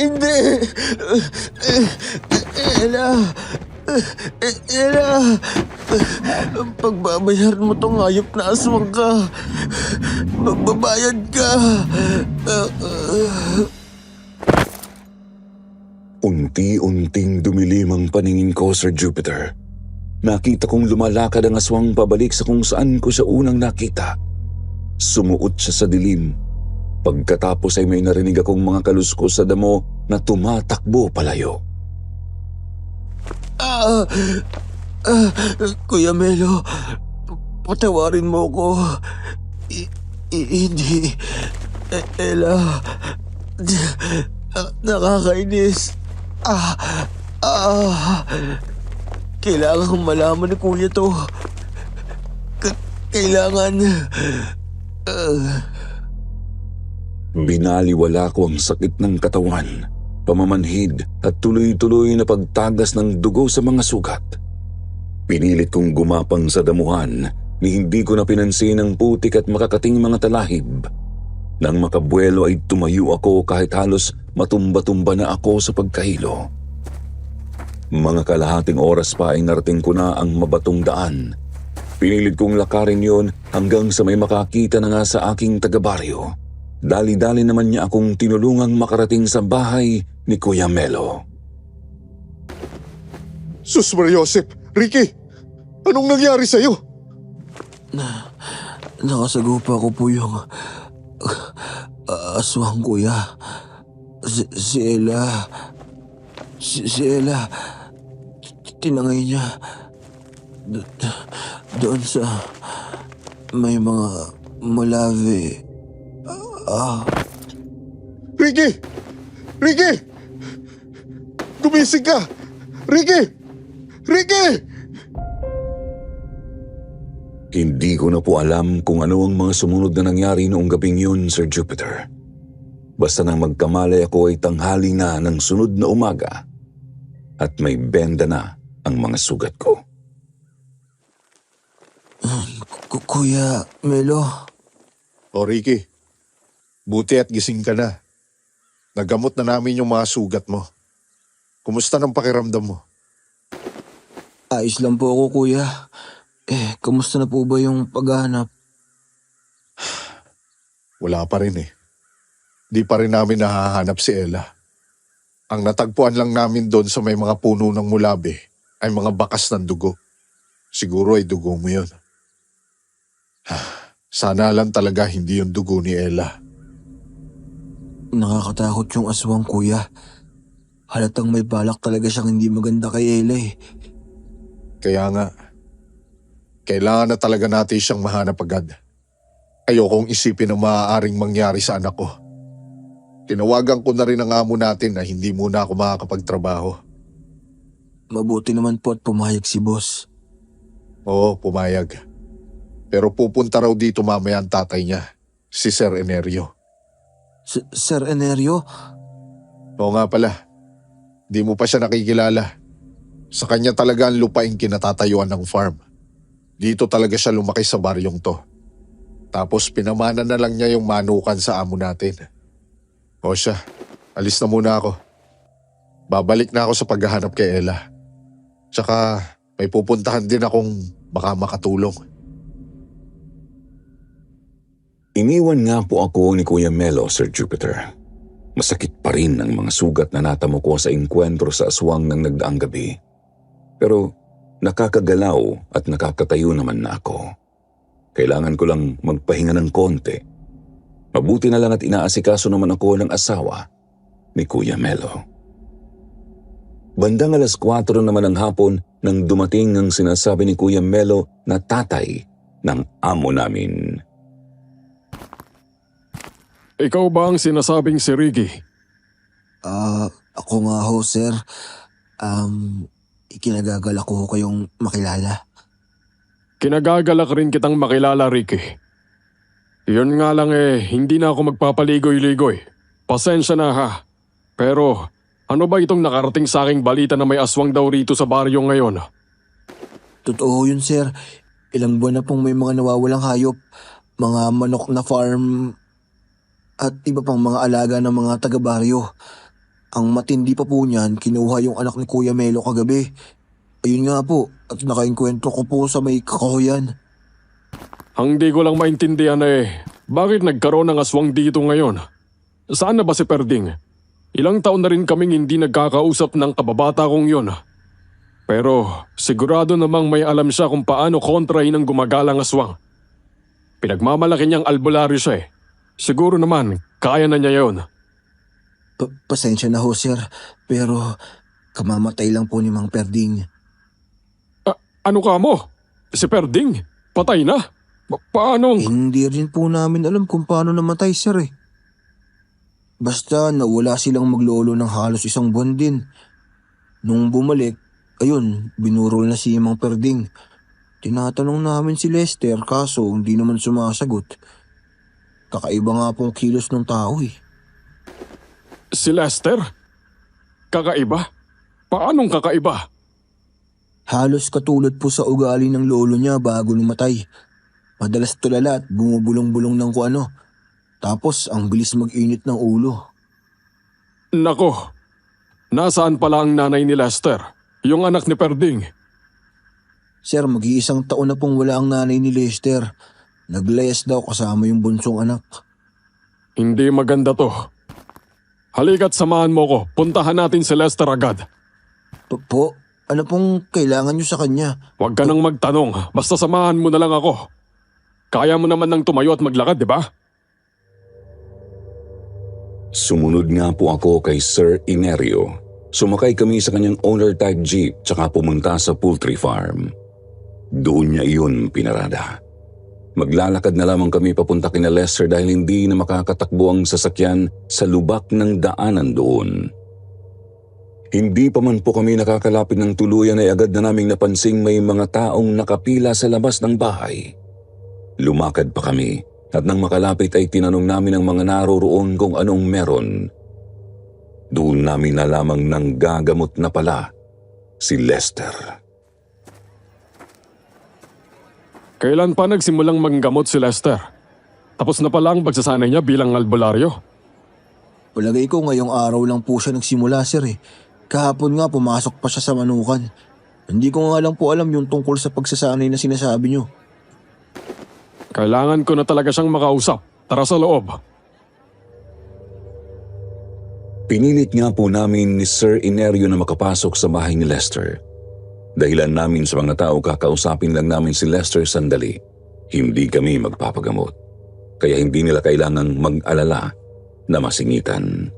Hindi! Ella! Ella! Pagbabayaran mo tong hayop na aswang ka. Magbabayad ka. Unti-unting dumilim ang paningin ko, Sir Jupiter. Nakita kong lumalakad ang aswang pabalik sa kung saan ko siya unang nakita. Sumuot siya sa dilim. Pagkatapos ay may narinig akong mga kaluskos sa damo na tumatakbo palayo. Kuya Melo, patawarin mo ko. Hindi. Ella, nakakainis. Kailangan kong malaman ni Kuya to. Kailangan. Binaliwala ko ang sakit ng katawan, pamamanhid at tuloy-tuloy na pagtagas ng dugo sa mga sugat. Pinilit kong gumapang sa damuhan ni hindi ko na pinansin ang putik at makakating mga talahib. Nang makabuelo ay tumayo ako kahit halos matumba-tumba na ako sa pagkahilo. Mga kalahating oras pa ay narating ko na ang mabatong daan. Pinilit kong lakarin yon hanggang sa may makakita na nga sa aking taga-baryo. Dali-dali naman niya akong tinulungang makarating sa bahay ni Kuya Melo. Sus Mariosep, Ricky, anong nangyari sa'yo? Nakasagupa ko po yung aswang, Kuya. Si Ella. Si Ella. Tinangay niya. Doon sa may mga molave. Ricky! Ricky! Gumising ka! Ricky! Ricky! Hindi ko na po alam kung ano ang mga sumunod na nangyari noong gabing yun, Sir Jupiter. Basta nang magkamalay ako ay tanghali na ng sunod na umaga at may benda na ang mga sugat ko. Kuya Melo, O Ricky, buti at gising ka na. Nagamot na namin yung mga sugat mo. Kumusta ng pakiramdam mo? ayos lang po ako kuya. Kamusta na po ba yung paghahanap? Wala pa rin eh. Di pa rin namin nahahanap si Ella. Ang natagpuan lang namin doon sa may mga puno ng mulabi ay mga bakas ng dugo. Siguro ay dugo mo yun. Sana lang talaga hindi yung dugo ni Ella. Nakakatakot yung aswang kuya. Halatang may balak talaga siyang hindi maganda kay Ella eh. Kaya nga, kailangan na talaga natin siyang mahanap agad. Ayokong isipin ang maaaring mangyari sa anak ko. Tinawagan ko na rin ang amo natin na hindi muna ako makakapagtrabaho. Mabuti naman po at pumayag si boss. Oo, pumayag. Pero pupunta raw dito mamaya ang tatay niya, si Sir Enerio. Sir Enerio? Oo nga pala, di mo pa siya nakikilala. Sa kanya talaga ang lupaing kinatatayuan ng farm. Dito talaga siya lumaki sa baryong to. Tapos pinamana na lang niya yung manukan sa amo natin. O siya, alis na muna ako. Babalik na ako sa paghahanap kay Ella. Tsaka may pupuntahan din akong baka makatulong. Iniwan nga po ako ni Kuya Melo, Sir Jupiter. Masakit pa rin ang mga sugat na natamo ko sa engkwentro sa aswang ng nagdaang gabi. Pero nakakagalaw at nakakatayo naman na ako. Kailangan ko lang magpahinga ng konti. Mabuti na lang at inaasikaso naman ako ng asawa ni Kuya Melo. Bandang 4:00 naman ng hapon nang dumating ang sinasabi ni Kuya Melo na tatay ng amo namin. Ikaw ba ang sinasabing si Ricky? Ako nga ho sir. Ikinagagalak ko kayong makilala. Kinagagalak rin kitang makilala, Ricky. Yun nga lang hindi na ako magpapaligoy-ligoy. Pasensya na ha. Pero ano ba itong nakarating sa aking balita na may aswang daw rito sa baryo ngayon? Totoo yun sir. Ilang buwan na pong may mga nawawalang hayop. Mga manok na farm at iba pang mga alaga ng mga taga-baryo. Ang matindi pa po niyan, kinuha yung anak ni Kuya Melo kagabi. Ayun nga po, at nakainkwentro ko po sa may kakahuyan. Ang di ko lang maintindihan bakit nagkaroon ng aswang dito ngayon? Saan na ba si Perding? Ilang taon na rin kaming hindi nagkakausap ng kababata kong yun. Pero sigurado namang may alam siya kung paano kontrahin ang gumagalang aswang. Pinagmamalaki niyang albularyo siya Siguro naman, kaya na niya yon. Pasensya na ho sir, pero kamamatay lang po ni Mang Perding. Ano ka mo? Si Perding? Patay na? Paano? Hindi rin po namin alam kung paano namatay sir eh. Basta nawala silang maglolo ng halos 1 buwan din. Nung bumalik, ayun, binurol na si Mang Perding. Tinatanong namin si Lester kaso hindi naman sumasagot. Kakaiba nga pong kilos ng tao eh. Si Lester? Kakaiba? Paanong kakaiba? Halos katulad po sa ugali ng lolo niya bago lumatay. Madalas tulala at bumubulong-bulong ng kung ano. Tapos ang bilis mag-init ng ulo. Nako, nasaan pala ang nanay ni Lester? Yung anak ni Perding? Sir, mag-iisang taon na pong wala ang nanay ni Lester. Naglayas daw kasama yung bunsong anak. Hindi maganda to. Halika't samahan mo ko. Puntahan natin si Lester agad. Po, ano pong kailangan niyo sa kanya? Huwag ka nang magtanong. Basta samahan mo na lang ako. Kaya mo naman nang tumayo at maglakad, di ba? Sumunod nga po ako kay Sir Enerio. Sumakay kami sa kanyang owner-type jeep tsaka pumunta sa poultry farm. Doon niya iyon pinarada. Maglalakad na lamang kami papunta kina Lester dahil hindi na makakatakbo ang sasakyan sa lubak ng daanan doon. Hindi pa man po kami nakakalapit ng tuluyan ay agad na naming napansing may mga taong nakapila sa labas ng bahay. Lumakad pa kami at nang makalapit ay tinanong namin ang mga naroroon kung anong meron. Doon namin nalamang nang gagamot na pala si Lester. Kailan pa nagsimulang manggamot si Lester? Tapos na pala ang pagsasanay niya bilang albularyo. Palagay ko ngayong araw lang po siya nagsimula, sir eh. Kahapon nga pumasok pa siya sa manukan. Hindi ko nga lang po alam yung tungkol sa pagsasanay na sinasabi niyo. Kailangan ko na talaga siyang makausap. Tara sa loob. Pinilit nga po namin ni Sir Inerio na makapasok sa bahay ni Lester. Dahilan namin sa mga tao kakausapin lang namin si Lester sandali. Hindi kami magpapagamot. Kaya hindi nila kailangang mag-alala na masingitan.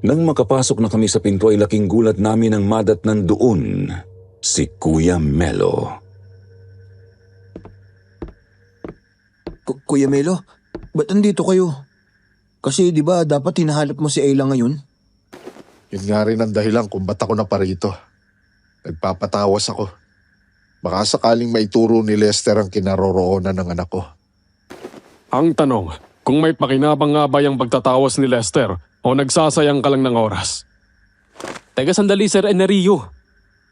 Nang makapasok na kami sa pinto ay laking gulat namin ang madatnan doon si Kuya Melo. Kuya Melo, ba't andito kayo? Kasi di ba dapat hinahanap mo si Ayla ngayon? Yun nga rin ang dahilan kung ba't ako na parito. Nagpapatawas ako. Baka sakaling maituro ni Lester ang kinaroroonan ng anak ko. Ang tanong, kung may pakinabang nga ba yung pagtatawas ni Lester o nagsasayang ka lang ng oras? Teka sandali, Sir Enerio.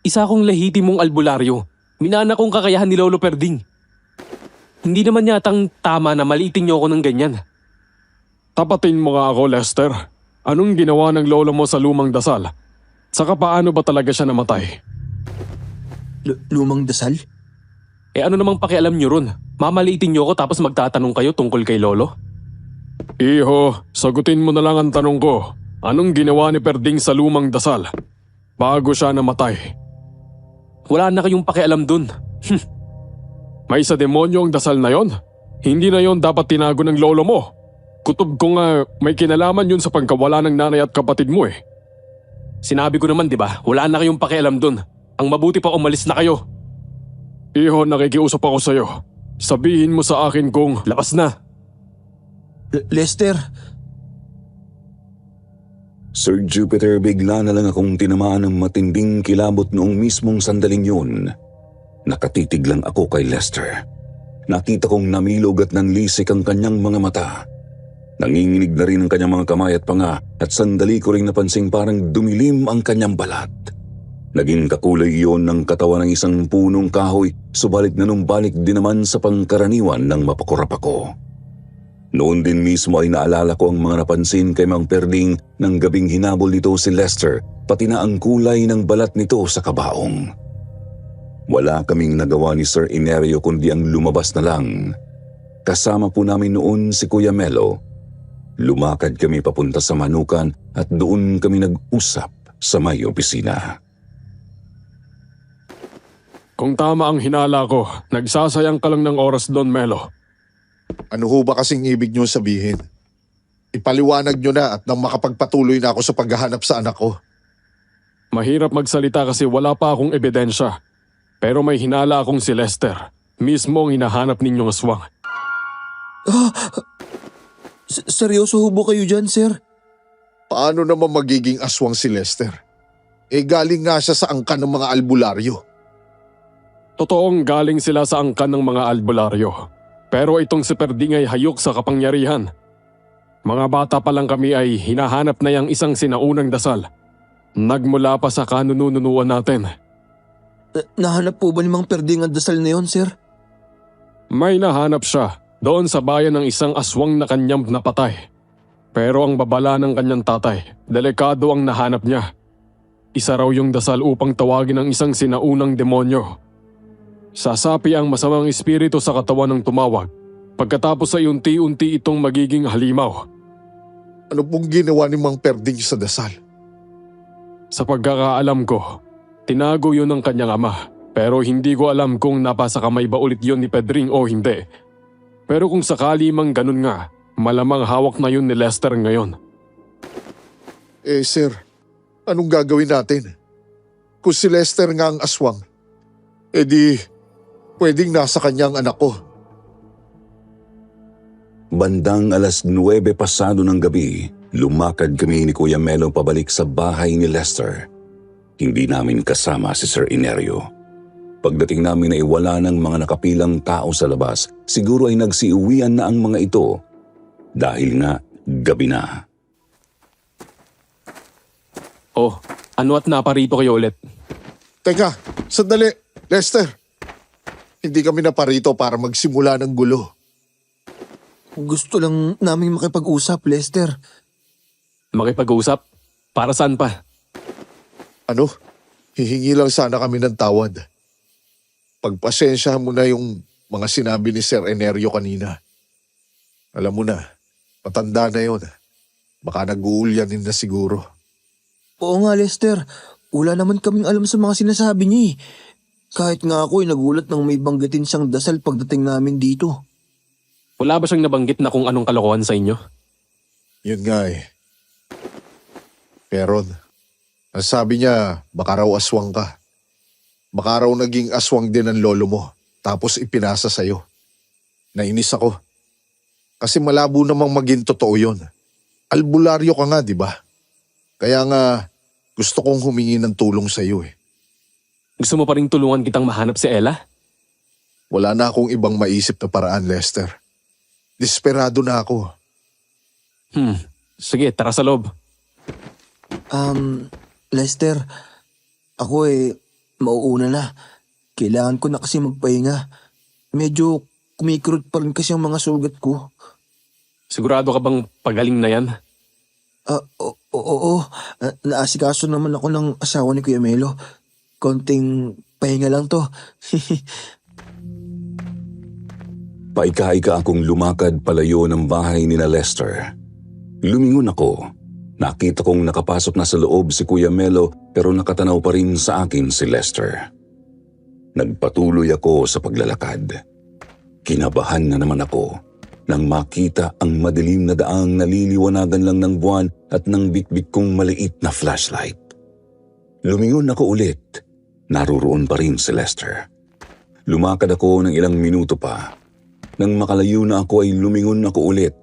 Isa akong lehitimong albularyo. Minana kong kakayahan ni Lolo Perding. Hindi naman yatang tama na maliitin niyo ako ng ganyan. Tapatin mo nga ako, Lester. Anong ginawa ng lolo mo sa lumang dasal? Saka paano ba talaga siya namatay? Lumang dasal? Eh ano namang pakialam niyo ron? Mamaliitin niyo ako tapos magtatanong kayo tungkol kay Lolo? Iho, sagutin mo na lang ang tanong ko. Anong ginawa ni Perding sa lumang dasal bago siya namatay? Wala na kayong pakialam dun. May sa demonyo ang dasal na yon? Hindi na yon dapat tinago ng lolo mo. Kutob ko nga may kinalaman yun sa pagkawala ng nanay at kapatid mo eh. Sinabi ko naman, di ba? Wala na kayong pakialam dun. Ang mabuti pa umalis na kayo. Iho, nakikiusap ako sa'yo. Sabihin mo sa akin kung Labas na. Lester, Sir Jupiter, bigla na lang akong tinamaan ng matinding kilabot noong mismong sandaling yun. Nakatitig lang ako kay Lester. Nakita kong namilog at nanlisik ang kanyang mga mata. Nanginginig na rin ang kanyang mga kamay at panga at sandali ko rin napansing parang dumilim ang kanyang balat. Naging kakulay iyon ng katawan ng isang punong kahoy, subalit nanumbalik din naman sa pangkaraniwan ng mapakurap ako. Noon din mismo ay naalala ko ang mga napansin kay Mang Perding ng gabing hinabol nito si Lester, pati na ang kulay ng balat nito sa kabaong. Wala kaming nagawa ni Sir Inerio kundi ang lumabas na lang. Kasama po namin noon si Kuya Melo. Lumakad kami papunta sa manukan at doon kami nag-usap sa may opisina. kung tama ang hinala ko, nagsasayang ka lang ng oras doon, Melo. Ano ho ba kasing ibig niyo sabihin? Ipaliwanag niyo na at nang makapagpatuloy na ako sa paghahanap sa anak ko. Mahirap magsalita kasi wala pa akong ebidensya. Pero may hinala akong si Lester. Mismo ang hinahanap ninyong aswang. Seryoso ho ba kayo dyan, sir? Paano naman magiging aswang si Lester? Eh galing nga siya sa angkan ng mga albularyo. Totoong galing sila sa angkan ng mga albularyo. Pero itong si Perding ay hayok sa kapangyarihan. Mga bata pa lang kami ay hinahanap na yang isang sinaunang dasal. Nagmula pa sa kanununuan natin. Nahanap po ba ni Mang Perding ang dasal na yon, sir? May nahanap siya doon sa bayan ng isang aswang na kanyang napatay. Pero ang babala ng kanyang tatay, delikado ang nahanap niya. Isa raw yung dasal upang tawagin ang isang sinaunang demonyo. Sasapi ang masamang espiritu sa katawan ng tumawag. Pagkatapos ay unti-unti itong magiging halimaw. Ano pong ginawa ni Mang Perding sa dasal? Sa pagkakaalam ko, tinago yun ng kanyang ama. Pero hindi ko alam kung napasa kamay ba ulit yun ni Pedring o hindi. Pero kung sakali mang ganun nga, malamang hawak na yun ni Lester ngayon. Eh sir, anong gagawin natin? Kung si Lester nga ang aswang, di pwedeng nasa kanyang anak ko. Bandang 9:00 pasado ng gabi, Lumakad kami ni Kuya Melo pabalik sa bahay ni Lester. Hindi namin kasama si Sir Enerio. Pagdating namin ay wala ng mga nakapilang tao sa labas. Siguro ay nagsiuwian na ang mga ito dahil nga gabi na. Oh, ano at naparito kayo ulit? Teka, sandali. Lester, hindi kami naparito para magsimula ng gulo. Gusto lang namin makipag-usap, Lester. Makipag-usap? Para saan pa? Ano? Hihingi lang sana kami ng tawad. Pagpasensyahan mo na yung mga sinabi ni Sir Enerio kanina. Alam mo na, matanda na yon. Baka nag-uulyanin na siguro. Oo nga, Lester. Wala naman kaming alam sa mga sinasabi niya eh. Kahit nga ako ay nagulat nang may banggitin siyang dasal pagdating namin dito. Wala ba siyang nabanggit na kung anong kalokohan sa inyo? Yun nga eh. Pero, ang sabi niya, baka raw aswang ka. Baka raw naging aswang din ang lolo mo, tapos ipinasa sa'yo. Nainis ako. Kasi malabo namang maging totoo yun. Albularyo ka nga, di ba? Kaya nga, gusto kong humingi ng tulong sa'yo eh. Gusto mo pa rin tulungan kitang mahanap si Ella? Wala na akong ibang maisip na paraan, Lester. Desperado na ako. Sige, tara sa loob. Lester, ako mauuna na. Kailangan ko na kasi magpahinga. Medyo kumikirot pa rin kasi ang mga sugat ko. Sigurado ka bang pagaling na yan? Oo. Naasikaso naman ako ng asawa ni Kuya Melo. Konting pahinga lang to. Paika-ika akong lumakad palayo ng bahay ni na Lester. Lumingon ako. Nakita kong nakapasok na sa loob si Kuya Melo pero nakatanaw pa rin sa akin si Lester. Nagpatuloy ako sa paglalakad. Kinabahan na naman ako nang makita ang madilim na daang naliliwanagan lang ng buwan at ng bitbit kong maliit na flashlight. Lumingon ako ulit. Naruroon pa rin si Lester. Lumakad ako ng ilang minuto pa. Nang makalayo na ako ay lumingon ako ulit.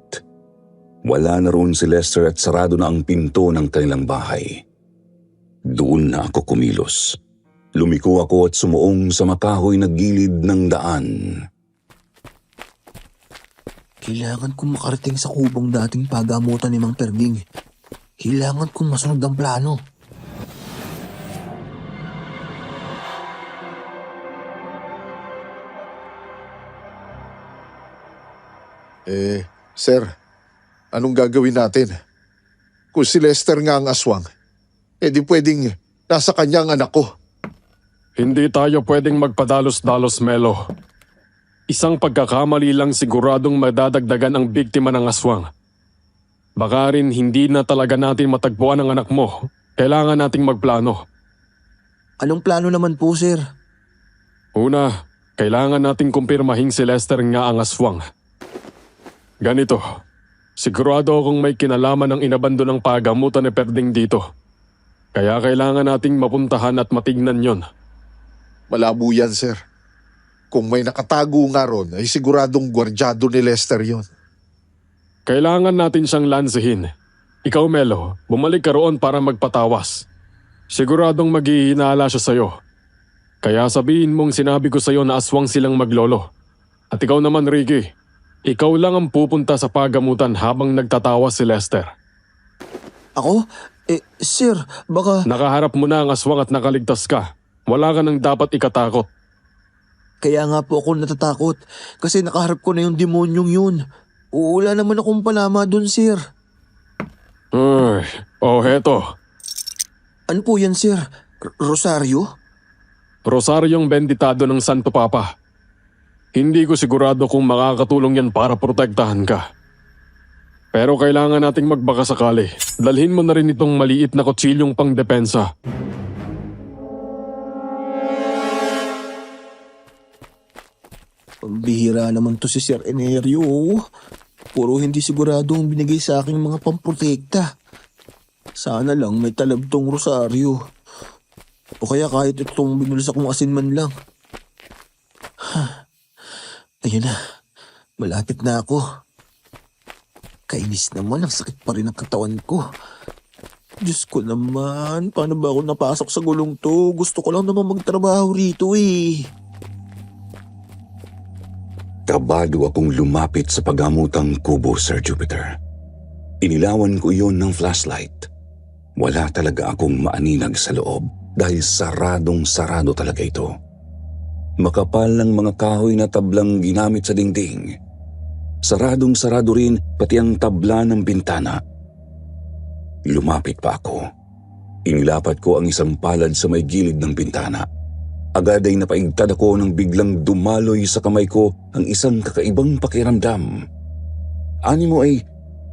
Wala na roon si Lester at sarado na ang pinto ng kanilang bahay. Doon na ako kumilos. Lumiko ako at sumuong sa makahoy na gilid ng daan. Kailangan kong makarating sa kubong dating pagamutan ni Mang Perding. Kailangan kong masunod ang plano. Sir, anong gagawin natin? Kung si Lester nga ang aswang, di pwedeng nasa kanya ang anak ko. Hindi tayo pwedeng magpadalos-dalos, Melo. Isang pagkakamali lang siguradong madadagdagan ang biktima ng aswang. Baka rin hindi na talaga natin matagpuan ang anak mo. Kailangan nating magplano. Anong plano naman po, sir? Una, kailangan nating kumpirmahing si Lester nga ang aswang. Ganito, sigurado akong may kinalaman ng inabando ng pagamutan ni Perding dito. Kaya kailangan nating mapuntahan at matignan yon. Malabo yan, sir. Kung may nakatago nga ron, ay siguradong gwardyado ni Lester yon. Kailangan natin siyang lansihin. Ikaw, Melo, bumalik ka roon para magpatawas. Siguradong maghihinala siya sa'yo. Kaya sabihin mong sinabi ko sa'yo na aswang silang maglolo. At ikaw naman, Ricky, ikaw lang ang pupunta sa pagamutan habang nagtatawas si Lester. Ako? Sir, baka... Nakaharap mo na ang aswang at nakaligtas ka. Wala ka nang dapat ikatakot. Kaya nga po ako natatakot kasi nakaharap ko na yung demonyong yun. Wala naman akong panama dun, sir. Heto. Ano po yan, sir? Rosario? Rosaryong benditado ng Santo Papa. Hindi ko sigurado kung makakatulong yan para protektahan ka. Pero kailangan nating magbaka sakali. Dalhin mo na rin itong maliit na kutsilyong pangdepensa. Pambihira naman to si Sir Enerio. Puro hindi sigurado ang binigay sa aking mga pamprotekta. Sana lang may talab tong Rosario. O kaya kahit itong binulis akong asin man lang. Ayun na, malapit na ako. Kainis naman, ang sakit pa rin ang katawan ko. Diyos ko naman, paano ba ako napasok sa gulong to? Gusto ko lang naman magtrabaho rito eh. Kabado akong lumapit sa paggamutang kubo, Sir Jupiter. Inilawan ko iyon ng flashlight. Wala talaga akong maaninag sa loob dahil saradong-sarado talaga ito. Makapal ng mga kahoy na tablang ginamit sa dingding. Saradong-sarado rin pati ang tabla ng bintana. Lumapit pa ako. Inilapat ko ang isang palad sa may gilid ng bintana. Agad ay napaigtad ako nang biglang dumaloy sa kamay ko ang isang kakaibang pakiramdam. Animo ay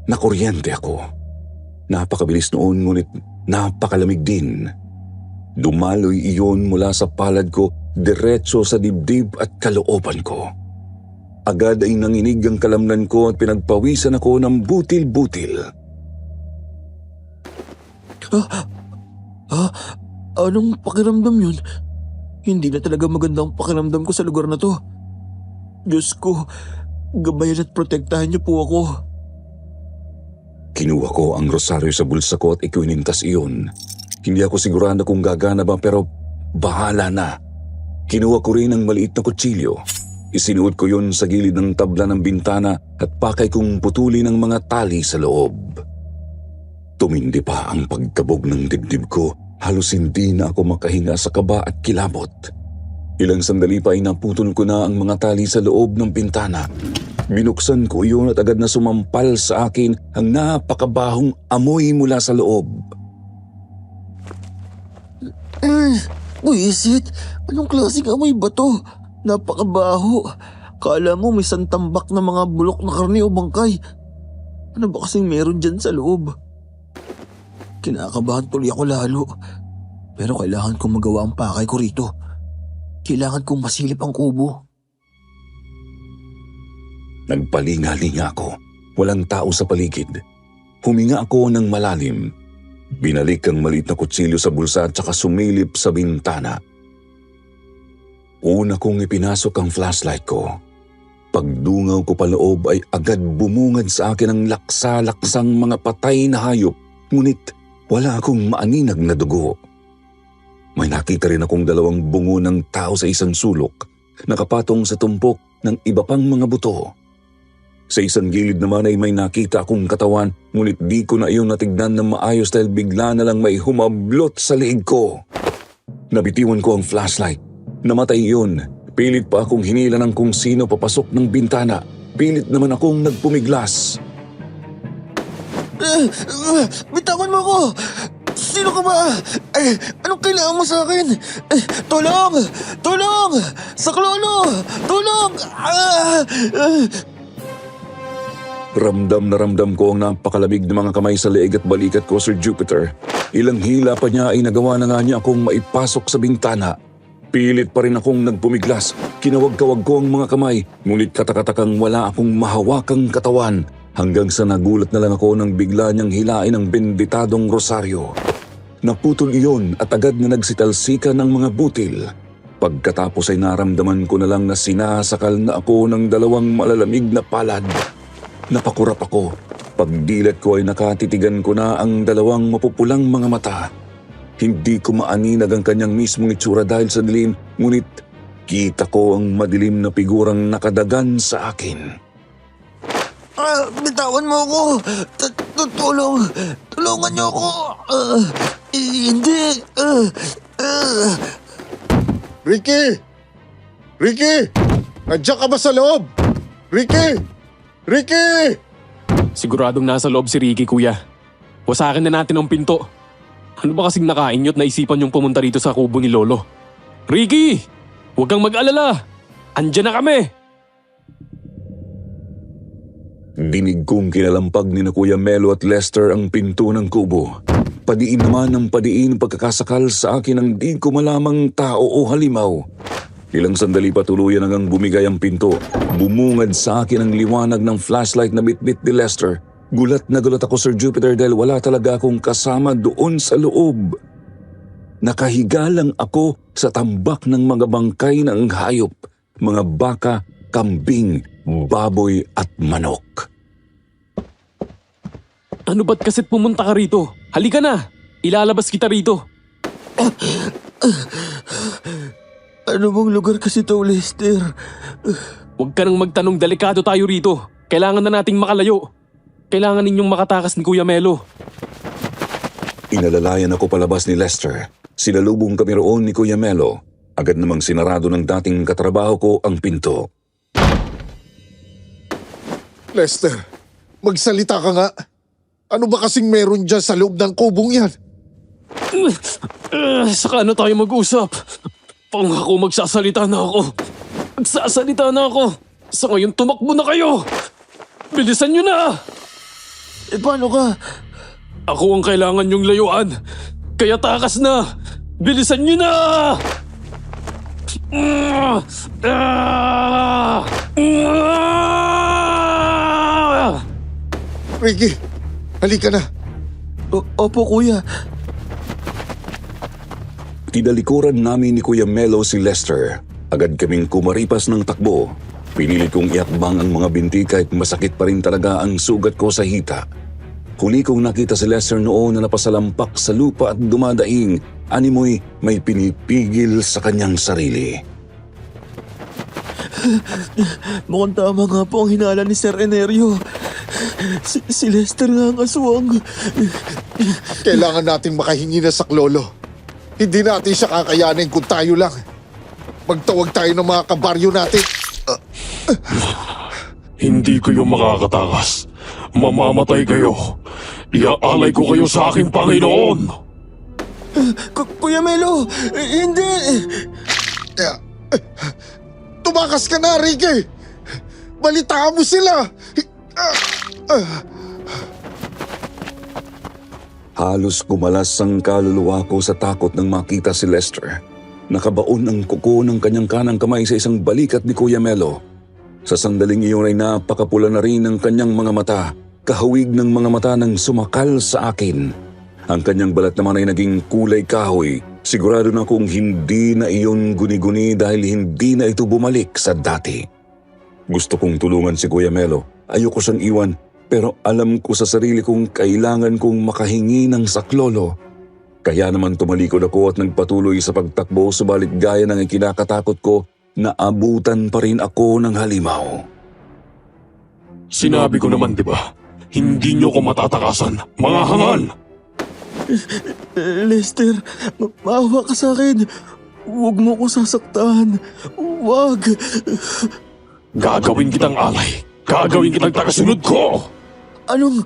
nakuryente ako. Napakabilis noon ngunit napakalamig din. Dumaloy iyon mula sa palad ko diretso sa dibdib at kalooban ko. Agad ay nanginig ang kalamnan ko at pinagpawisan ako ng butil-butil. Anong pakiramdam yun? Hindi na talaga magandang pakiramdam ko sa lugar na to. Diyos ko, gabayan at protektahan niyo po ako. Kinuha ko ang rosaryo sa bulsa ko at ikinintas iyon. Hindi ako sigurado kung gagana ba pero bahala na. Kinuha ko rin ang maliit na kutsilyo. Isinuot ko yun sa gilid ng tabla ng bintana at pakay kong putulin ang mga tali sa loob. Tumindi pa ang pagkabog ng dibdib ko. Halos hindi na ako makahinga sa kaba at kilabot. Ilang sandali pa ay naputol ko na ang mga tali sa loob ng bintana. Binuksan ko iyon at agad na sumampal sa akin ang napakabahong amoy mula sa loob. Buisit, anong klaseng amoy ba to? Napakabaho. Kala mo may santambak na mga bulok na karne o bangkay. Ano ba kasing meron dyan sa loob? Kinakabahan tuloy ako lalo. Pero kailangan kong magawa ang pakay ko rito. Kailangan kong masilip ang kubo. Nagpalinga-linga ako. Walang tao sa paligid. Huminga ako ng malalim. Binalik ang maliit na kutsilyo sa bulsa at saka sumilip sa bintana. Una kong ipinasok ang flashlight ko. Pagdungaw ko paloob ay agad bumungad sa akin ang laksa-laksang mga patay na hayop. Ngunit wala akong maaninag na dugo. May nakita rin akong 2 bungo ng tao sa isang sulok, nakapatong sa tumpok ng iba pang mga buto. Sa isang gilid naman ay may nakita akong katawan, ngunit di ko na iyon natignan ng maayos dahil bigla na lang may humablot sa liig ko. Nabitiwan ko ang flashlight. Namatay iyon. Pilit pa akong hinila ng kung sino papasok ng bintana. Pilit naman akong nagpumiglas. Bitawan mo ako! Sino ka ba? Anong kailangan mo sa akin? Tulong! Tulong! Saklolo! Tulong! Ramdam na ramdam ko ang napakalamig ng mga kamay sa leeg at balikat ko, Sir Jupiter. Ilang hila pa niya ay nagawa na nga niya akong maipasok sa bintana. Pilit pa rin akong nagpumiglas. Kinawag-kawag ko ang mga kamay, ngunit katakatakang wala akong mahawakang katawan. Hanggang sa nagulat na lang ako nang bigla niyang hilain ang benditadong rosaryo. Naputol iyon at agad na nagsitalsikan ng mga butil. Pagkatapos ay naramdaman ko na lang na sinasakal na ako ng 2 malalamig na palad. Napakurap ako. Pagdilat ko ay nakatitigan ko na ang 2 mapupulang mga mata. Hindi ko maaninag ang kanyang mismong itsura dahil sa dilim, ngunit kita ko ang madilim na figurang nakadagan sa akin. Bitawan mo ako! Tulungan niyo ako! Hindi! Ricky! Ricky! Nandiyan ka ba sa loob? Ricky! Ricky! Siguradong nasa loob si Ricky, kuya. Wasakin na natin ang pinto. Ano ba kasing nakainyot na isipan yung pumunta rito sa kubo ni Lolo? Ricky! Huwag kang mag-alala! Andyan na kami! Dinig kong kinalampag ni na Kuya Melo at Lester ang pinto ng kubo. Padiin naman ng padiin pagkakasakal sa akin ng di ko malamang tao o halimaw. Ilang sandali pa tuluyan hanggang bumigay ang pinto. Bumungad sa akin ang liwanag ng flashlight na bitbit ni Lester. Gulat na gulat ako, Sir Jupiter, dahil wala talaga akong kasama doon sa loob. Nakahiga lang ako sa tambak ng mga bangkay ng hayop, mga baka, kambing, baboy at manok. Ano ba't kasit pumunta ka rito? Halika na! Ilalabas kita rito. Ano bang lugar kasi to, Lester? Huwag ka nang magtanong, delikado tayo rito. Kailangan na nating makalayo. Kailangan ninyong makatakas ni Kuya Melo. Inalalayan ako palabas ni Lester. Sinalubong kami roon ni Kuya Melo. Agad namang sinarado ng dating katrabaho ko ang pinto. Lester, magsalita ka nga. Ano ba kasing meron dyan sa loob ng kubong yan? Saka ano tayo mag-usap? Pangako magsasalita na ako. Magsasalita na ako. Sa ngayon tumakbo na kayo. Bilisan nyo na! Paano ka? Ako ang kailangan nyong layuan. Kaya takas na! Bilisan nyo na! Ricky, halika na. Opo, kuya. Tinalikuran namin ni Kuya Melo si Lester. Agad kaming kumaripas ng takbo. Pinilit kong iakbang ang mga binti kahit masakit pa rin talaga ang sugat ko sa hita. Huli kong nakita si Lester noon na napasalampak sa lupa at dumadaing. Animoy may pinipigil sa kanyang sarili. Mukhang tama nga po ang hinala ni Sir Enerio. Si Lester nga ang aswang. Kailangan nating makahingi na sa Klolo. Hindi natin siya kakayanin kung tayo lang. Magtawag tayo ng mga kabaryo natin. Hindi kayo makakatakas. Mamamatay kayo. Iaalay ko kayo sa aking Panginoon. Kuya Melo, hindi! Tumakas ka na, Ricky! Balitaan mo sila! Halos gumalas ang kaluluwa ko sa takot nang makita si Lester. Nakabaon ang kuko ng kanyang kanang kamay sa isang balikat ni Kuya Melo. Sa sandaling iyon ay napakapula na rin ang kanyang mga mata. Kahawig ng mga mata nang sumakal sa akin. Ang kanyang balat naman ay naging kulay kahoy. Sigurado na kung hindi na iyon guni-guni dahil hindi na ito bumalik sa dati. Gusto kong tulungan si Kuya Melo. Ayoko siyang iwan. Pero alam ko sa sarili kong kailangan kong makahingi ng saklolo. Kaya naman tumalikod ako at nagpatuloy sa pagtakbo subalit gaya ng ikinakatakot ko, naabutan pa rin ako ng halimaw. Sinabi ko naman, di ba? Hindi nyo ko matatakasan, mga hangal! Lester, maawa ka sa akin. Huwag mo ko sasaktan. Huwag. Gagawin kitang alay. Gagawin kitang tagasunod ko! Anong...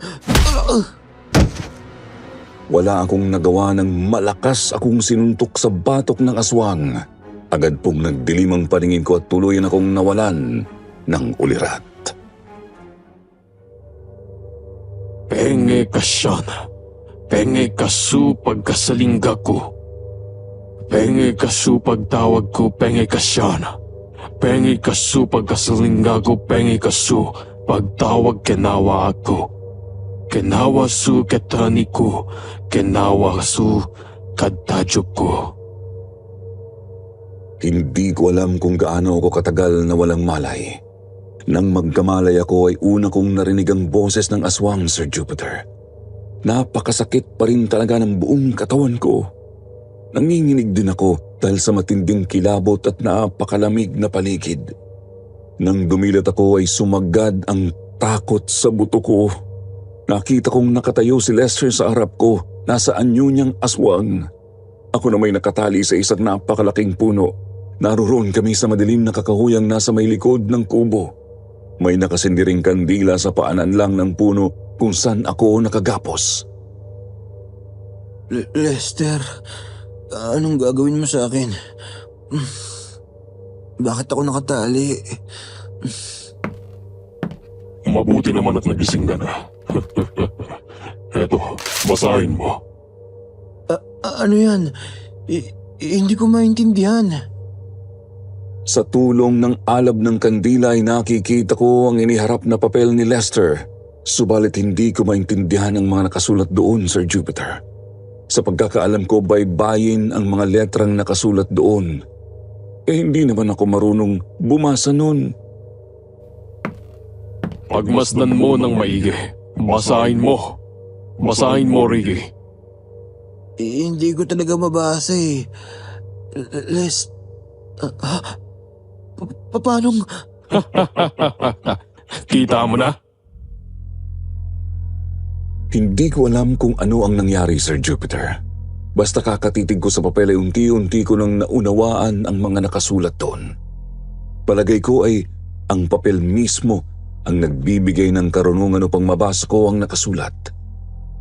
Wala akong nagawa ng malakas akong sinuntok sa batok ng aswang. Agad pong nagdilim ang paningin ko at tuluyan akong nawalan ng ulirat. Penge kasyan. Penge kasu pagkasalingga ko. Penge kasu pagtawag ko, penge kasyan. Penge kasu pagkasalingga ko, penge kasu pagtawag kenawa ako. Kenawa su ketani ko, kenawa su kadtadyo ko. Hindi ko alam kung gaano ako katagal na walang malay. Nang magkamalay ako ay una kong narinig ang boses ng aswang, Sir Jupiter. Napakasakit pa rin talaga ng buong katawan ko. Nanginginig din ako dahil sa matinding kilabot at napakalamig na paligid. Nang dumilat ako ay sumagad ang takot sa buto ko. Nakita kong nakatayo si Lester sa harap ko, nasa anyo niyang aswang. Ako na may nakatali sa isang napakalaking puno. Naroon kami sa madilim na kakahuyang nasa may likod ng kubo. May nakasindiring kandila sa paanan lang ng puno kung saan ako nakagapos. Lester, anong gagawin mo sa akin? Bakit ako nakatali? Mabuti naman at nagising ka na. Eto, basahin mo. Ano yan? Hindi ko maintindihan. Sa tulong ng alab ng kandila ay nakikita ko ang iniharap na papel ni Lester. Subalit hindi ko maintindihan ang mga nakasulat doon, Sir Jupiter. Sa pagkakaalam ko, baybayin ang mga letrang nakasulat doon. Hindi naman ako marunong bumasa noon. Pagmasdan mo ng maigi. Basahin mo. Basahin mo, Ricky. Hindi ko talaga mabasa eh. Les... paanong... Kita mo na? Hindi ko alam kung ano ang nangyari, Sir Jupiter. Basta kakatitig ko sa papel ay unti-unti ko nang naunawaan ang mga nakasulat doon. Palagay ko ay ang papel mismo ang nagbibigay ng karunungan upang mabasa ko ang nakasulat.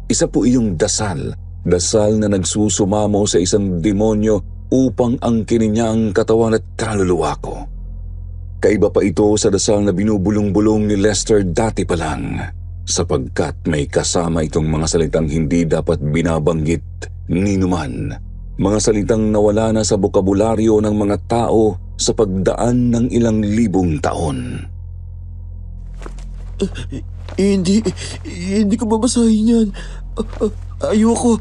Isa po iyong dasal na nagsusumamo sa isang demonyo upang angkinin niya ang katawan at kaluluwa ko. Kaiba pa ito sa dasal na binubulong-bulong ni Lester dati pa lang, sapagkat may kasama itong mga salitang hindi dapat binabanggit ni numan. Mga salitang nawala na sa bokabularyo ng mga tao sa pagdaan ng ilang libong taon. Hindi ko babasahin yan. Ayoko.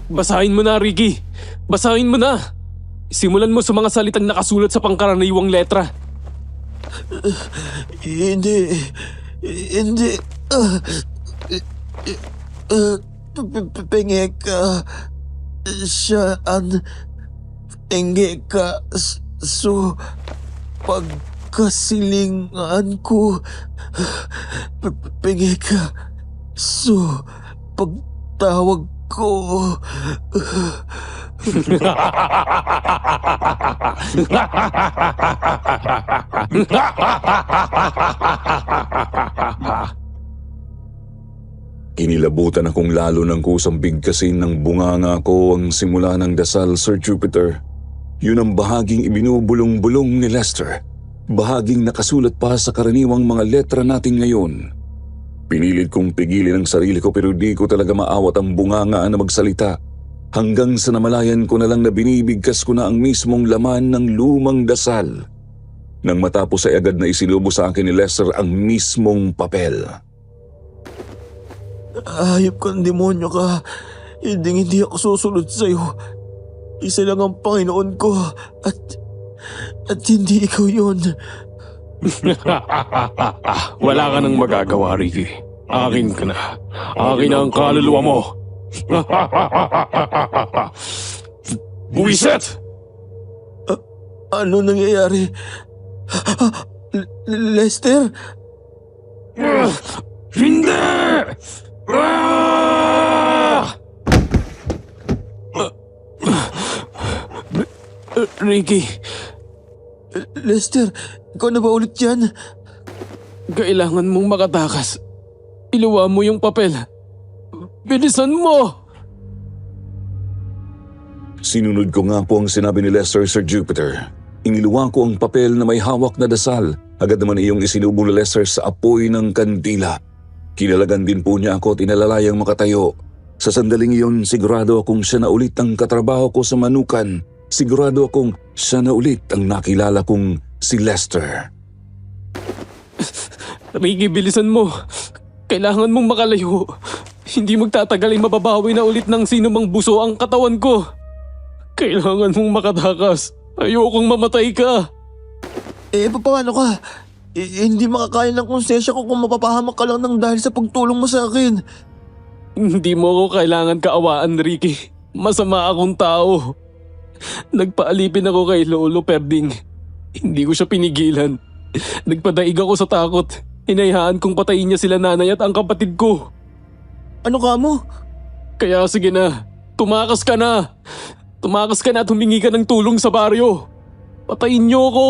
Basahin mo na, Ricky. Basahin mo na. Simulan mo sa mga salitang nakasulat sa pangkaraniwang letra. Hindi. Pengeka. Siyaan. Engeka. So. Pagkasilingan ko. Pengeka. So. Pagtawag ko. Kinilabutan akong lalo ng kusang bigkasin ng bunganga ko ang simula ng dasal, Sir Jupiter. Yun ang bahaging ibinubulong-bulong ni Lester. Bahaging nakasulat pa sa karaniwang mga letra natin ngayon. Pinilit kong pigilin ang sarili ko pero di ko talaga maawat ang bunganga na magsalita. Hanggang sa namalayan ko na lang na binibigkas ko na ang mismong laman ng lumang dasal. Nang matapos ay agad na isinubo sa akin ni Lester ang mismong papel. Hayop kang demonyo ka. Hindi ako susunod sa'yo. Isa lang ang Panginoon ko. At hindi ikaw yun. Wala ka nang magagawa, Ricky. Akin ka na. Akin na ang kaluluwa mo. Buwiset! Ano nangyayari? Lester? Hindi! Ah! Ricky, Lester, ikaw na ba ulit yan? kailangan mong makatakas. Iluwa mo yung papel. Bilisan mo! Sinunod ko nga po ang sinabi ni Lester, Sir Jupiter. Iniluwa ko ang papel na may hawak na dasal. Agad naman iyong isinubo ni Lester sa apoy ng kandila. Kinalagan din po niya ako at inalalayang makatayo. Sa sandaling iyon, sigurado akong siya na ulit ang katrabaho ko sa Manukan. Sigurado akong siya na ulit ang nakilala kong si Lester. Ricky, bilisan mo. Kailangan mong makalayo. Hindi magtatagal ay mababawi na ulit ng sino mang buso ang katawan ko. Kailangan mong makatakas. Ayokong mamatay ka. Paano ka? Hindi makakain ng konsensya ko kung mapapahamak ka lang ng dahil sa pagtulong mo sa akin. Hindi mo ako kailangan kaawaan, Ricky. Masama akong tao. Nagpaalipin ako kay Lolo Perding. Hindi ko siya pinigilan. Nagpadaig ako sa takot. Hinayaan kong patayin niya sila nanay at ang kapatid ko. Ano ka mo? Kaya sige na, tumakas ka na. Tumakas ka na at humingi ka ng tulong sa baryo. Patayin niyo ako.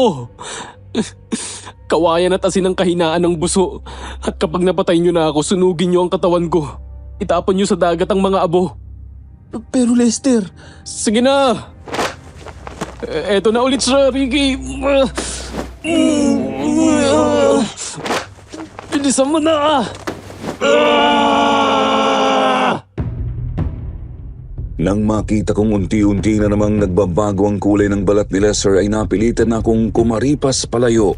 Kawayan at asin ang kahinaan ng buso. At kapag napatay niyo na ako, sunugin niyo ang katawan ko. Itapon niyo sa dagat ang mga abo. Pero Lester... Sige na. Eto na ulit siya, Ricky. Bilisan mo na. Nang makita kong unti-unti na namang nagbabago ang kulay ng balat ni Lester ay napilitan na akong kumaripas palayo.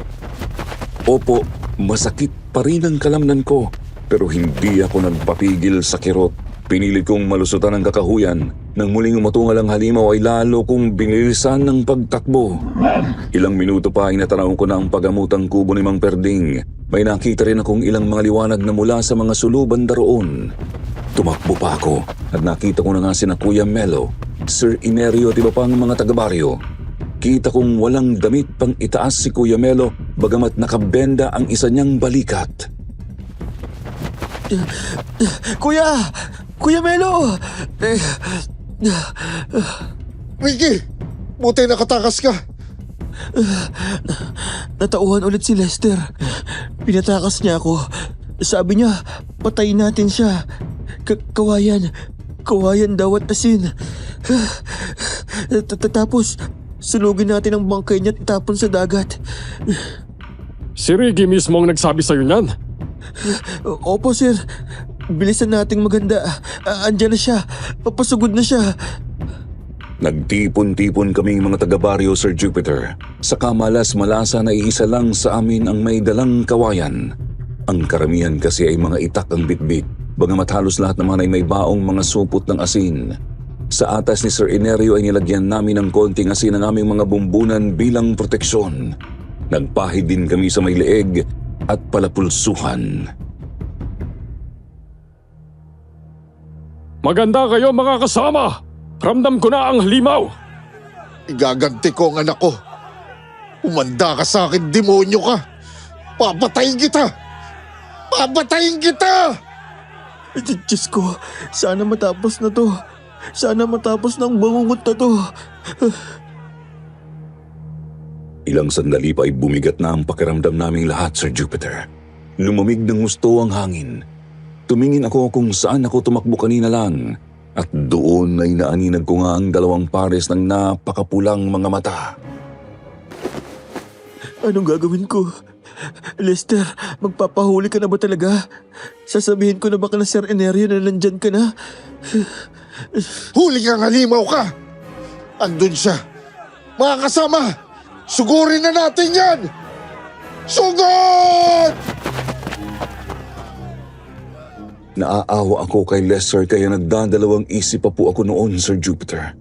Opo, masakit pa rin ang kalamnan ko pero hindi ako nagpapigil sa kirot Pinilit kong malusutan ang kakahuyan. Nang muling umatungal ang halimaw ay lalo kong binilisan ng pagtakbo. Ilang minuto pa ay natanaw ko na ang pagamutang kubo ni Mang Perding. May nakita rin akong ilang mga liwanag na mula sa mga suluban daroon. Tumakbo pa ako at nakita ko na nga sina Kuya Melo, Sir Inerio at iba pang mga taga-baryo. Kita kong walang damit pang itaas si Kuya Melo bagamat nakabenda ang isa niyang balikat. Kuya! Kuya Melo! Ricky, buti nakatakas ka. Natauhan ulit si Lester. Pinatakas niya ako. Sabi niya, patayin natin siya. Kawayan daw at asin. Tapos, sunugin natin ang bangkay niya at itapon sa dagat. Si Ricky mismo ang nagsabi sa'yo niyan. Opo, sir. Bilisan nating maganda. Andiyan na siya. Papasugod na siya. Nagtipon-tipon kaming mga taga-baryo, Sir Jupiter. Sa kamalas-malasa na iisa lang sa amin ang may dalang kawayan. Ang karamihan kasi ay mga itak ang bitbit, bagamat halos lahat naman ay may baong mga supot ng asin. Sa atas ni Sir Inerio ay nilagyan namin ng konting asin ang aming mga bumbunan bilang proteksyon. Nagpahid din kami sa may leeg at palapulsuhan. Maganda kayo mga kasama! Ramdam ko na ang halimaw! Igaganti ko ang anak ko. Umanda ka sa akin, demonyo ka. Papatayin kita! Papatayin kita! Diyos ko, sana matapos na to. Sana matapos ng bangungot na to. Ilang sandali pa ay bumigat na ang pakiramdam naming lahat, Sir Jupiter. Lumamig ng gusto ang hangin. Tumingin ako kung saan ako tumakbo kanina lang. At doon ay naaninag ko nga ang dalawang pares ng napakapulang mga mata. Anong gagawin ko? Lester, magpapahuli ka na ba talaga? Sasabihin ko na ba kala Sir Enerio na nandyan ka na? Huli kang halimaw ka! Andun siya. Mga kasama, sugurin na natin yan! Sugod! Naaawa ako kay Lester kaya nagdadalawang isip pa po ako noon, Sir Jupiter.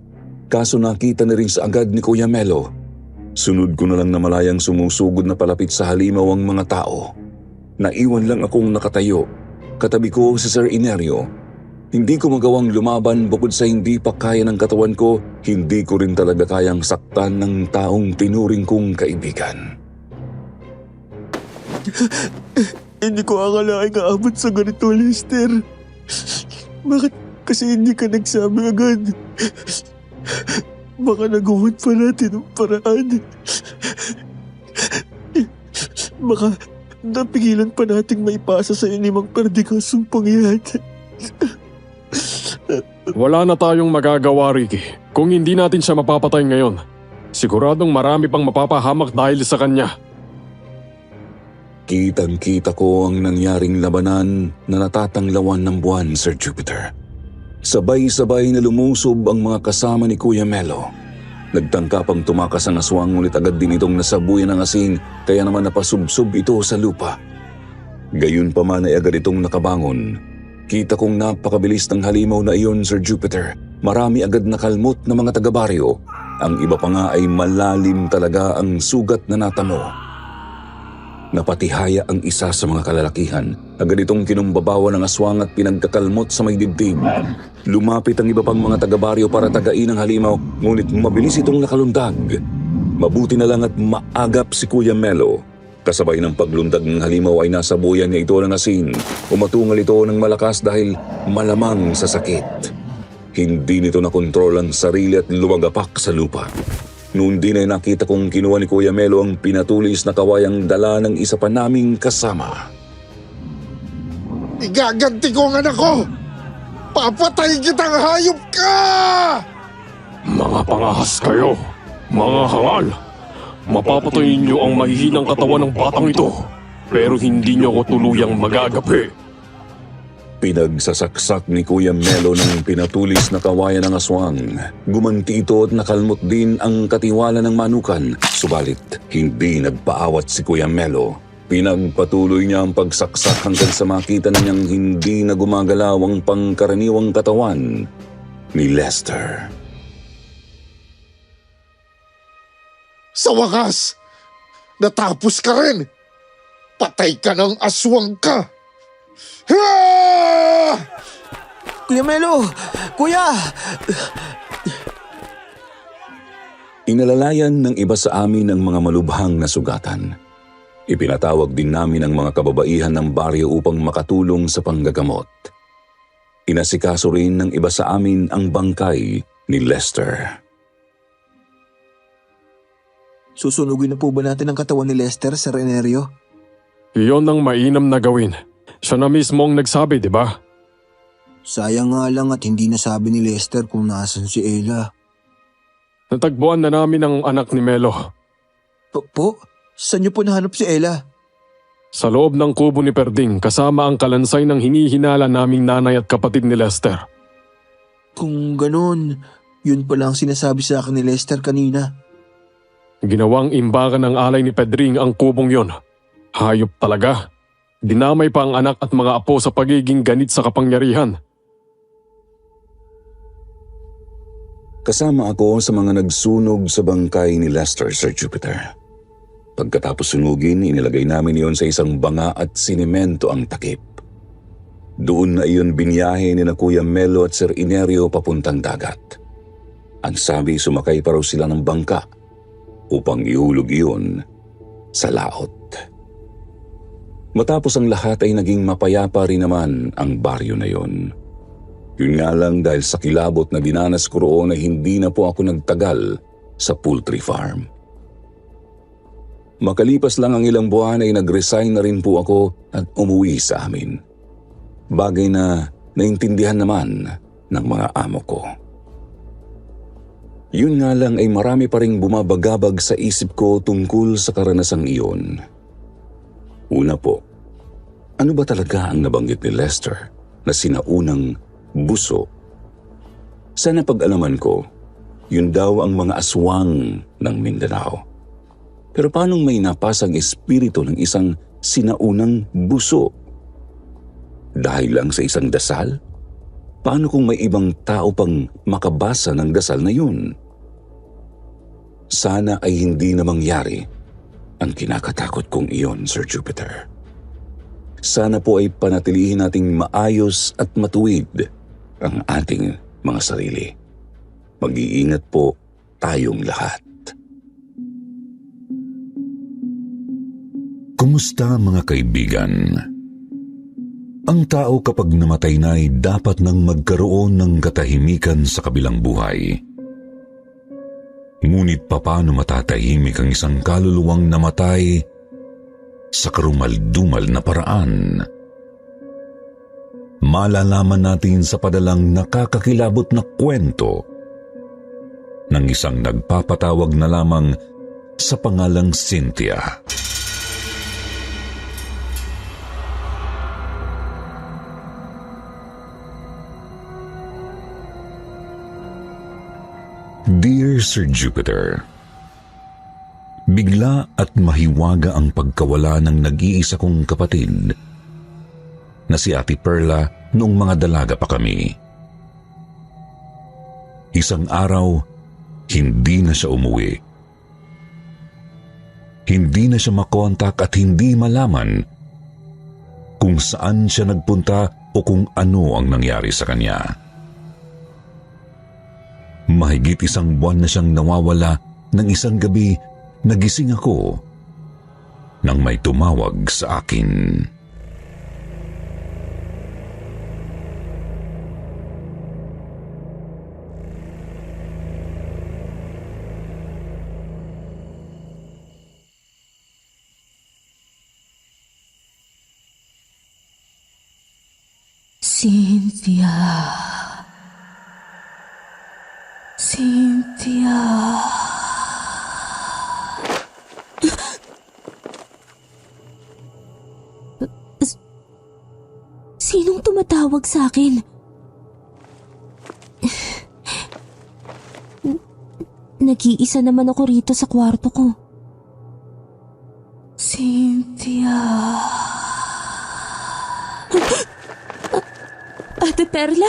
Kaso nakita na rin sa agad ni Kuya Melo. Sunod ko na lang na malayang sumusugod na palapit sa halimaw ang mga tao. Naiwan lang akong nakatayo. Katabi ko si Sir Inerio. Hindi ko magawang lumaban bukod sa hindi pa kaya ng katawan ko, hindi ko rin talaga kayang saktan ng taong tinuring kong kaibigan. Hindi ko akalaing aabot sa ganito, Lester. Bakit kasi hindi ka nagsabi agad? Baka nagawan pa natin ang paraan. Baka napigilan pa nating maipasa sa ni Mang Perding ang sumpang yan. Wala na tayong magagawa, Ricky. Kung hindi natin siya mapapatay ngayon, siguradong marami pang mapapahamak dahil sa kanya. Kitang-kita ko ang nangyaring labanan na natatanglawan ng buwan, Sir Jupiter. Sabay-sabay na lumusob ang mga kasama ni Kuya Melo. Nagtangka pang tumakas ang aswang ngunit agad din itong nasabuyan ng asin kaya naman napasubsob ito sa lupa. Gayun pa man ay agad itong nakabangon. Kita kong napakabilis ng halimaw na iyon, Sir Jupiter. Marami agad nakalmot na mga taga-baryo. Ang iba pa nga ay malalim talaga ang sugat na natamo. Napatihaya ang isa sa mga kalalakihan. Agad itong kinumbabawa ng aswang at pinagkakalmot sa may dibdib. Lumapit ang iba pang mga taga-baryo para tagain ang halimaw, ngunit mabilis itong nakalundag. Mabuti na lang at maagap si Kuya Melo. Kasabay ng paglundag ng halimaw ay nasa buyan niya ito ng asin. Umatungal ito ng malakas dahil malamang sa sakit. Hindi nito nakontrol ang sarili at lumagapak sa lupa. Noon din ay nakita kong kinuha ni Kuya Melo ang pinatulis na kawayang dala ng isa pa naming kasama. Igaganti ko ang anak ko! Papatayin kitang hayop ka! Mga pangahas kayo! Mga hangal! Mapapatayin niyo ang mahihinang katawan ng batang ito, pero hindi niyo ako tuluyang magagapi. Pinagsasaksak ni Kuya Melo ng pinatulis na kawayan ng aswang. Gumanti ito at nakalmot din ang katiwala ng manukan. Subalit, hindi nagpaawat si Kuya Melo. Pinagpatuloy niya ang pagsaksak hanggang sa makita na niyang hindi na gumagalaw ang pangkaraniwang katawan ni Lester. Sa wakas, natapos ka rin. Patay ka ng aswang ka. Ah! Kuya Melo! Kuya! Inalalayan ng iba sa amin ang mga malubhang na sugatan. Ipinatawag din namin ang mga kababaihan ng baryo upang makatulong sa panggagamot. Inasikaso rin ng iba sa amin ang bangkay ni Lester. Susunugin na po ba natin ang katawan ni Lester, Sir Enerio? Iyon ang mainam na gawin. Siya na mismo ang nagsabi, di ba? Sayang nga lang at hindi nasabi ni Lester kung nasan si Ella. Natagpuan na namin ang anak ni Melo. Po? Saan niyo po nahanap si Ella? Sa loob ng kubo ni Perding kasama ang kalansay ng hinihinala naming nanay at kapatid ni Lester. Kung ganun, yun pala ang sinasabi sa akin ni Lester kanina. Ginawang imbakan ng alay ni Pedring ang kubong yon. Hayop talaga. Dinamay pa ang anak at mga apo sa pagiging ganit sa kapangyarihan. Kasama ako sa mga nagsunog sa bangkay ni Lester, Sir Jupiter. Pagkatapos sunugin, inilagay namin iyon sa isang banga at sinemento ang takip. Doon na iyon binyahe ni na Kuya Melo at Sir Enerio papuntang dagat. Ang sabi, sumakay pa raw sila ng bangka upang ihulog iyon sa laot. Matapos ang lahat ay naging mapayapa rin naman ang baryo na iyon. Yun nga lang dahil sa kilabot na dinanas ko roon ay hindi na po ako nagtagal sa poultry farm. Makalipas lang ang ilang buwan ay nag-resign na rin po ako at umuwi sa amin. Bagay na naintindihan naman ng mga amo ko. Yun nga lang ay marami pa ring bumabagabag sa isip ko tungkol sa karanasang iyon. Una po, ano ba talaga ang nabanggit ni Lester na sinaunang buso? Sa napag-alaman ko, yun daw ang mga aswang ng Mindanao. Pero paanong may napasang espiritu ng isang sinaunang buso? Dahil lang sa isang dasal? Paano kung may ibang tao pang makabasa ng dasal na yun? Sana ay hindi na mangyari ang kinakatakot kong iyon, Sir Jupiter. Sana po ay panatilihin nating maayos at matuwid ang ating mga sarili. Mag-iingat po tayong lahat. Kumusta mga kaibigan? Ang tao kapag namatay na ay dapat nang magkaroon ng katahimikan sa kabilang buhay. Ngunit paano matatahimik ang isang kaluluwang namatay sa karumal-dumal na paraan? Malalaman natin sa padalang nakakakilabot na kwento ng isang nagpapatawag na lamang sa pangalang Cynthia. Dear Sir Jupiter, bigla at mahiwaga ang pagkawala ng nag-iisa kong kapatid na si Ate Perla noong mga dalaga pa kami. Isang araw, hindi na siya umuwi. Hindi na siya makontak at hindi malaman kung saan siya nagpunta o kung ano ang nangyari sa kanya. Mahigit isang buwan na siyang nawawala. Nang isang gabi, nagising ako nang may tumawag sa akin. Cynthia. Cynthia. Sinong tumatawag sa akin? Nag-iisa naman ako rito sa kwarto ko. Cynthia. Ate Perla?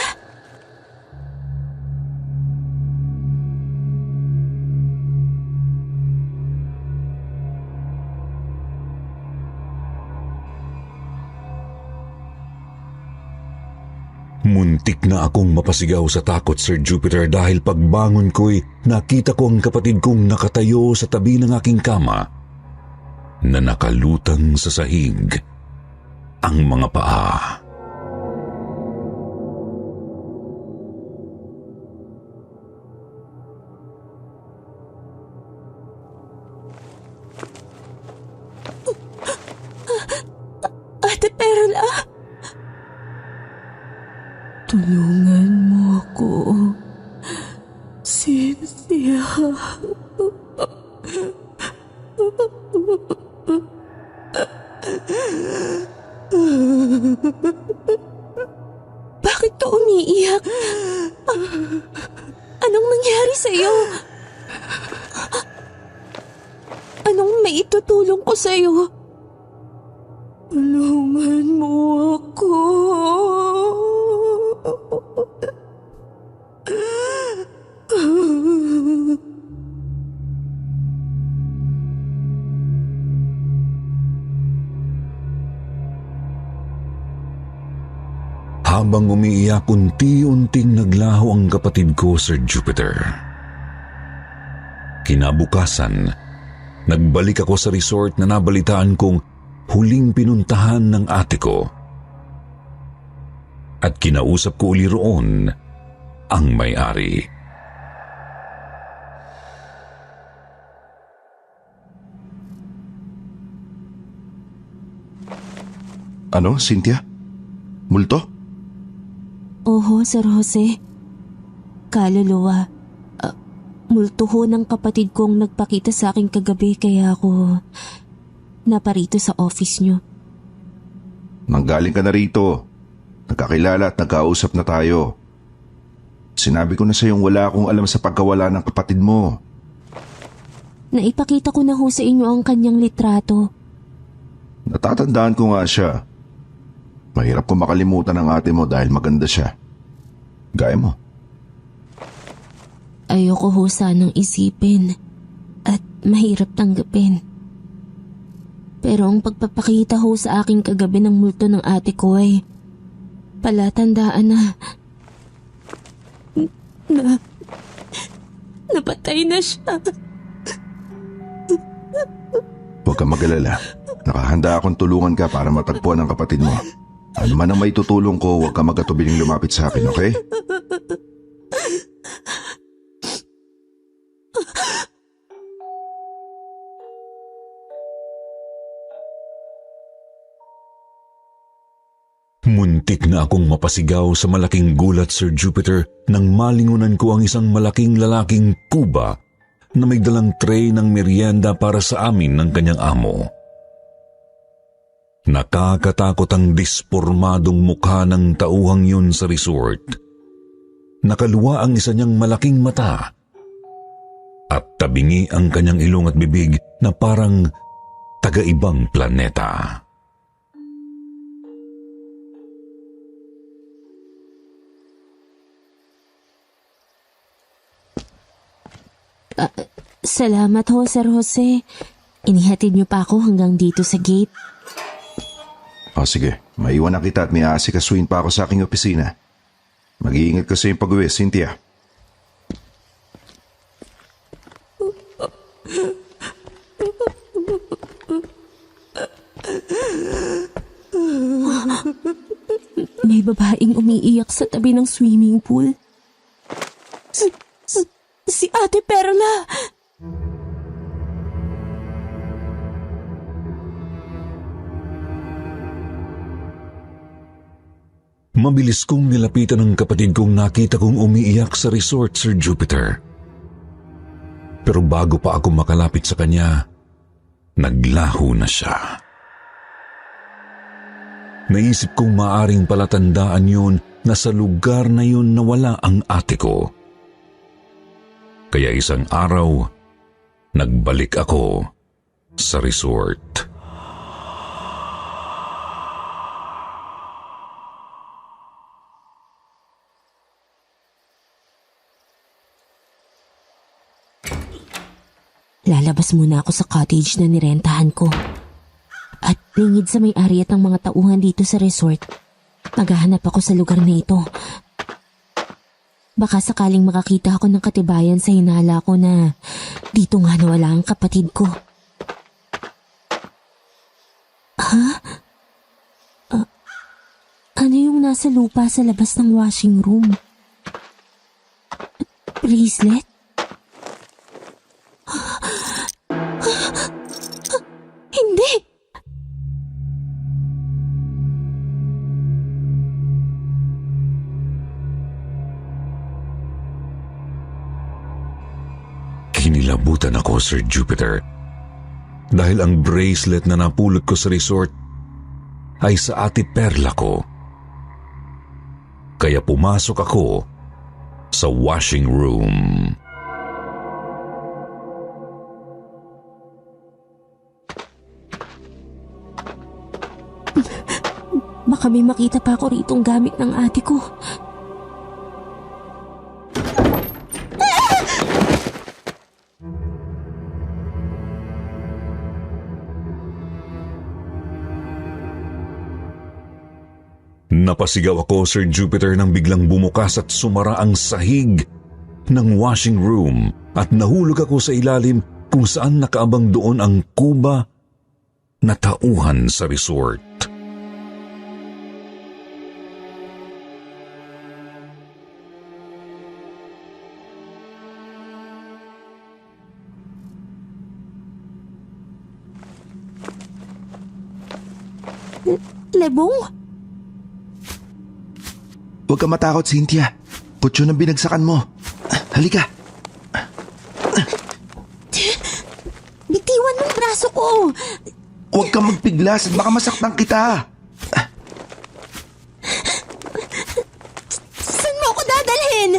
Muntik na akong mapasigaw sa takot, Sir Jupiter, dahil pagbangon ko'y nakita ko ang kapatid kong nakatayo sa tabi ng aking kama na nakalutang sa sahig ang mga paa. Ate Perla? Tulungan mo ako, Cynthia. Bakit ka umiiyak? Anong nangyari sa'yo? Anong maitutulong ko sa'yo? Tulungan mo ako. Habang umiiyak, unti-unting naglaho ang kapatid ko, Sir Jupiter. Kinabukasan, nagbalik ako sa resort na nabalitaan kong huling pinuntahan ng ate ko. At kinausap ko uli roon ang may-ari. Ano, Cynthia? Multo? Oho, Sir Jose. Kaluluwa. Multo ho ng kapatid kong nagpakita sa akin kagabi kaya ako naparito sa office nyo. Nanggaling ka na rito. Nagkakilala at nagkausap na tayo. Sinabi ko na sa iyong wala akong alam sa pagkawala ng kapatid mo. Naipakita ko na ho sa inyo ang kanyang litrato. Natatandaan ko nga siya. Mahirap ko makalimutan ang ate mo dahil maganda siya. Gaya mo. Ayoko ho sanang isipin at mahirap tanggapin. Pero ang pagpapakita ho sa aking kagabi ng multo ng ate ko ay palatandaan na napatay na siya. Huwag kang mag-alala. Nakahanda akong tulungan ka para matagpuan ang kapatid mo. Ano man ang may tutulong ko, huwag kang magatubiling lumapit sa akin, okay? Muntik na akong mapasigaw sa malaking gulat, Sir Jupiter, nang malingunan ko ang isang malaking lalaking kuba na may dalang tray ng merienda para sa amin ng kanyang amo. Nakakatakot ang dispormadong mukha ng tauhang yun sa resort. Nakaluwa ang isa niyang malaking mata at tabingi ang kanyang ilong at bibig na parang taga-ibang planeta. Salamat ho, Sir Jose. Inihatid niyo pa ako hanggang dito sa gate. O sige, maiwan na kita at may aasikasuhin pa ako sa aking opisina. Mag-iingat ka sa iyong pag-uwi, Cynthia. May babaeng umiiyak sa tabi ng swimming pool. Si Ate Perla! Mabilis kong nilapitan ang kapatid kong nakita kong umiiyak sa resort, Sir Jupiter. Pero bago pa ako makalapit sa kanya, naglaho na siya. Naisip kong maaring palatandaan yun na sa lugar na yun nawala ang ate ko. Kaya isang araw, nagbalik ako sa resort. lalabas muna ako sa cottage na nirentahan ko. At lingid sa may-ari at ang mga tauhan dito sa resort, maghahanap ako sa lugar na ito. Baka sakaling makakita ako ng katibayan sa hinala ko na dito nga nawala ang kapatid ko. Ha? Ano yung nasa lupa sa labas ng washing room? Bracelet? Hindi! Kinilabutan ako, Sir Jupiter. Dahil ang bracelet na napulot ko sa resort ay sa ate Perla ko. Kaya pumasok ako sa washing room. Baka may makita pa ako ritong gamit ng ate ko. Napasigaw ako, Sir Jupiter, nang biglang bumukas at sumara ang sahig ng washing room at nahulog ako sa ilalim kung saan nakaabang doon ang kuba na tauhan sa resort. Lebong? Huwag ka matakot, Cynthia. Kutso ng binagsakan mo. Halika. Bitiwan ng braso ko! Huwag kang magpiglas at baka masaktan kita. Saan mo ako dadalhin?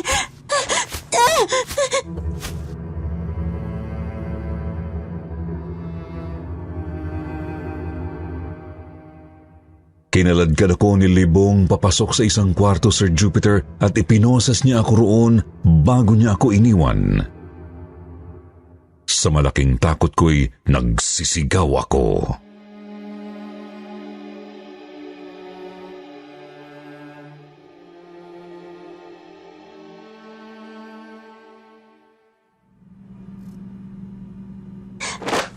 Kinaladkad ako ni Libong papasok sa isang kwarto, Sir Jupiter, at ipinosas niya ako roon bago niya ako iniwan. Sa malaking takot ko'y nagsisigaw ako.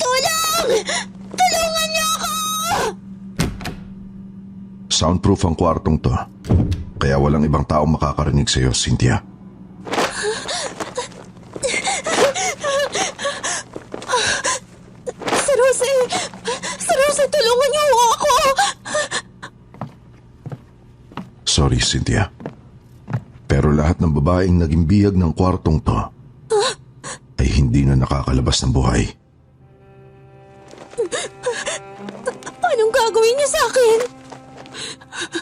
Tulong! Tulungan niyo ako! Soundproof ang kwartong to. Kaya walang ibang tao makakarinig sa'yo, Cynthia. Sir Jose! Sir Jose, tulungan niyo ako! Sorry, Cynthia. Pero lahat ng babaeng naging bihag ng kwartong to ay hindi na nakakalabas ng buhay. Anong gagawin niyo sa akin?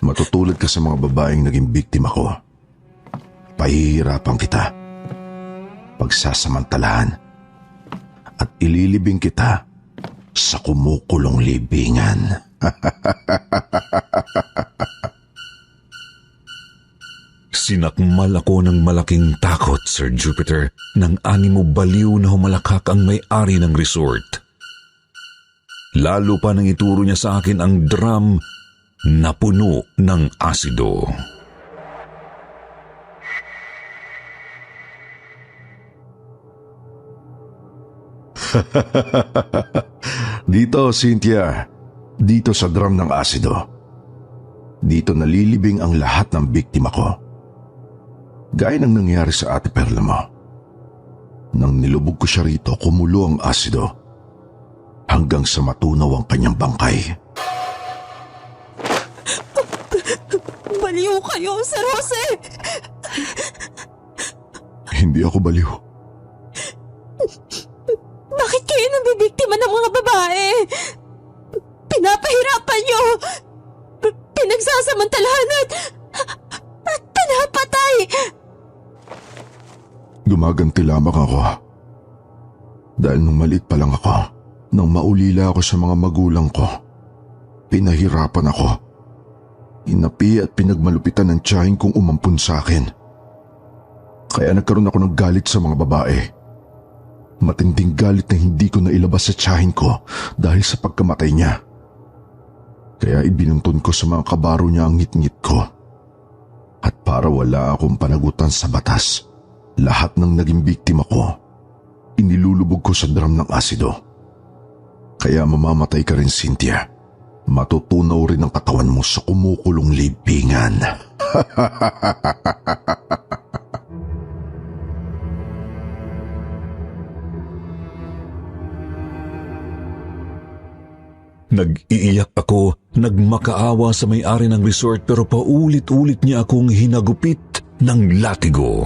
Matutulad ka sa mga babaeng naging biktima ko. Pahihirapan kita, pagsasamantalahan, at ililibing kita sa kumukulong libingan. Sinakmal ako ng malaking takot, Sir Jupiter, nang animo baliw na humalakak ang may-ari ng resort. Lalo pa nang ituro niya sa akin ang drum na puno ng asido. Dito, Cynthia. Dito sa drum ng asido. Dito nalilibing ang lahat ng biktima ko. Gaya ng nangyari sa ate Perla mo. Nang nilubog ko siya rito, kumulo ang asido hanggang sa matunaw ang kanyang bangkay. Baliw kayo, Sir Jose! Hindi ako baliw. Bakit kayo nabibiktima ng mga babae? Pinapahirapan niyo! Pinagsasamantalahan at pinapatay! Gumaganti lamang ako. Dahil nung maliit pa lang ako, nang maulila ako sa mga magulang ko, pinahirapan ako. Inapi at pinagmalupitan ng tiyahin kong umampun sa akin. Kaya nagkaroon ako ng galit sa mga babae. Matinding galit na hindi ko nailabas sa tiyahin ko dahil sa pagkamatay niya. Kaya ibinunton ko sa mga kabaro niya ang ngit-ngit ko. At para wala akong panagutan sa batas, lahat ng naging biktima ko, inilulubog ko sa drum ng asido. Kaya mamamatay ka rin, Cynthia. Matutunaw rin ang katawan mo sa kumukulong libingan. Nag-iiyak ako, nagmakaawa sa may-ari ng resort pero paulit-ulit niya akong hinagupit ng latigo.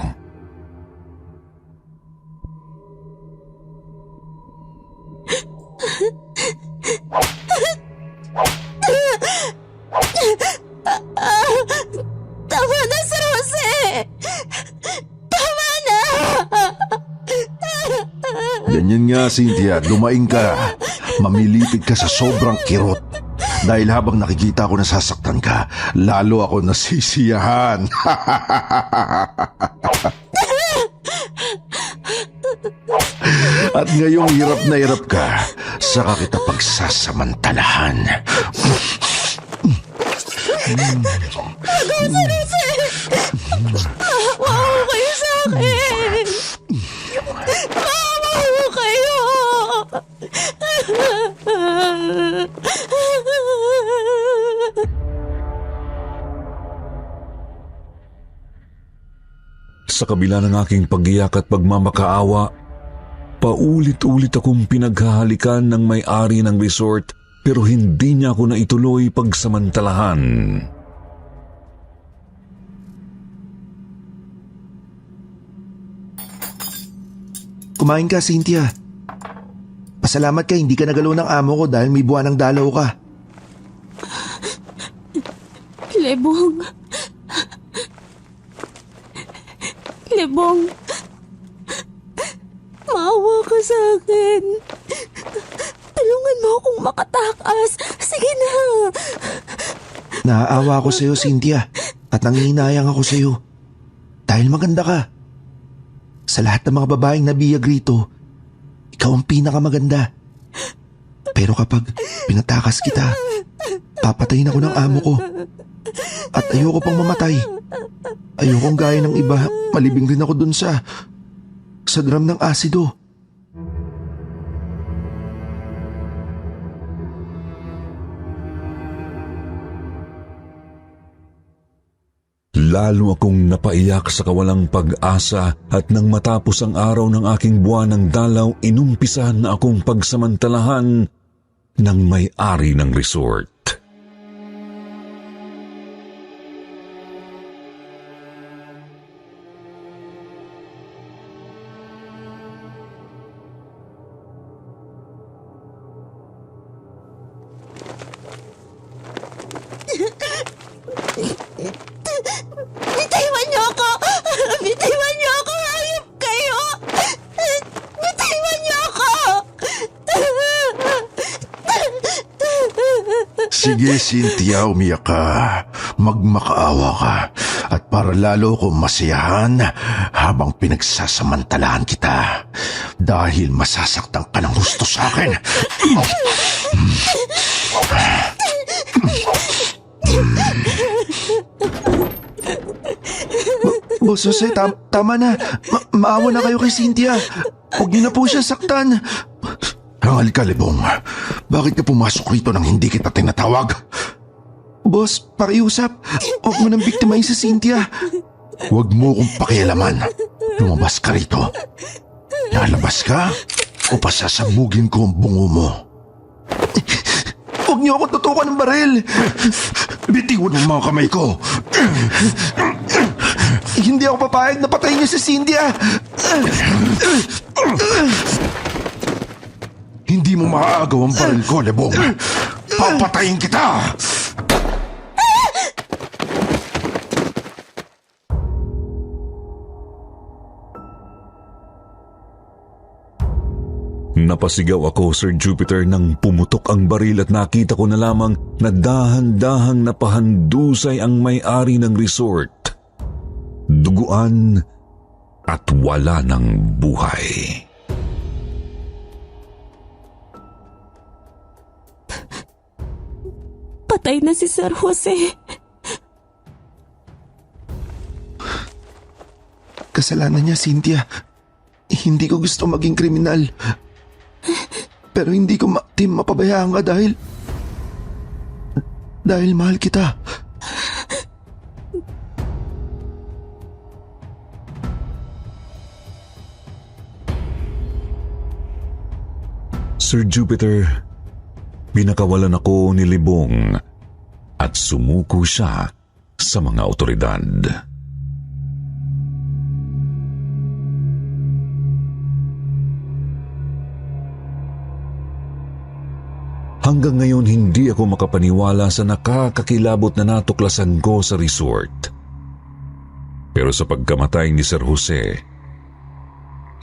Tama na, Sir Jose! Tama na! Ganyan nga, Cynthia, lumaing ka. Mamilipid ka sa sobrang kirot. Dahil habang nakikita ko nasasaktan ka, lalo ako nasisiyahan. At ngayong hirap na hirap ka, saka kita pagsasamantalahan. Maawa kayo sa akin! Maawa kayo! Sa kabila ng aking pag-iyak at pagmamakaawa, paulit-ulit akong pinaghahalikan ng may-ari ng resort pero hindi niya ako naituloy pagsamantalahan. Kumain ka, Cynthia. Pasalamat ka, hindi ka nagalaw ng amo ko dahil may buwan ng dalaw ka. Lebong. Lebong. Maawa ka sa akin. Tulungan mo akong makatakas. Sige na. Naaawa ako sa'yo, Cynthia. At nangihinayang ako sa'yo. Dahil maganda ka. Sa lahat ng mga babaeng nabiyag rito, ikaw ang pinakamaganda. Pero kapag pinatakas kita, papatayin ako ng amo ko. At ayoko pang mamatay. Ayokong gaya ng iba, malibing rin ako dun sa drum ng asido. Lalo akong napaiyak sa kawalang pag-asa at nang matapos ang araw ng aking buwan ng dalaw, inumpisahan na akong pagsamantalahan ng may-ari ng resort. Bitawan niyo ako! Bitawan niyo ako! Hayop kayo! Bitawan niyo ako! Sige, Cynthia, umiyak ka. Magmakaawa ka. At para lalo ko masiyahan habang pinagsasamantalahan kita. Dahil masasaktan ka ng gusto sa akin. Boss Jose, tama na. Maawa na kayo kay Cynthia. Huwag niyo na po siya saktan. Hangal ka, Lebong. Bakit ka pumasok rito nang hindi kita tinatawag? Boss, pakiusap. Huwag mo nang biktimahin si Cynthia. Huwag mo kong pakialaman. Lumabas ka rito. Lalabas ka o pasasabugin ko ang bungo mo. Huwag niyo ako tutukan ng baril. Bitiwan ang mga kamay ko. Hindi ako papayag na patayin niyo si Cynthia. Hindi mo maaagaw ang baril ko, Lebong. Papatayin kita! Napasigaw ako, Sir Jupiter, nang pumutok ang baril at nakita ko na lamang na dahan-dahang napahandusay ang may-ari ng resort. Duguan at wala ng buhay. Patay na si Sir Jose. Kasalanan niya, Cynthia. Hindi ko gusto maging kriminal. Pero hindi ko mapabayaan ka dahil mahal kita. Sir Jupiter, pinakawalan ako ni Libong at sumuko siya sa mga otoridad. Hanggang ngayon hindi ako makapaniwala sa nakakakilabot na natuklasan ko sa resort. Pero sa pagkamatay ni Sir Jose,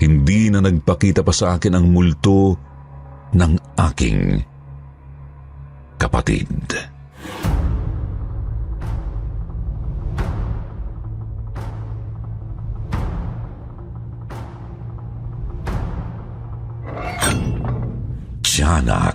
hindi na nagpakita pa sa akin ang multo ng aking kapatid. Tiyanak.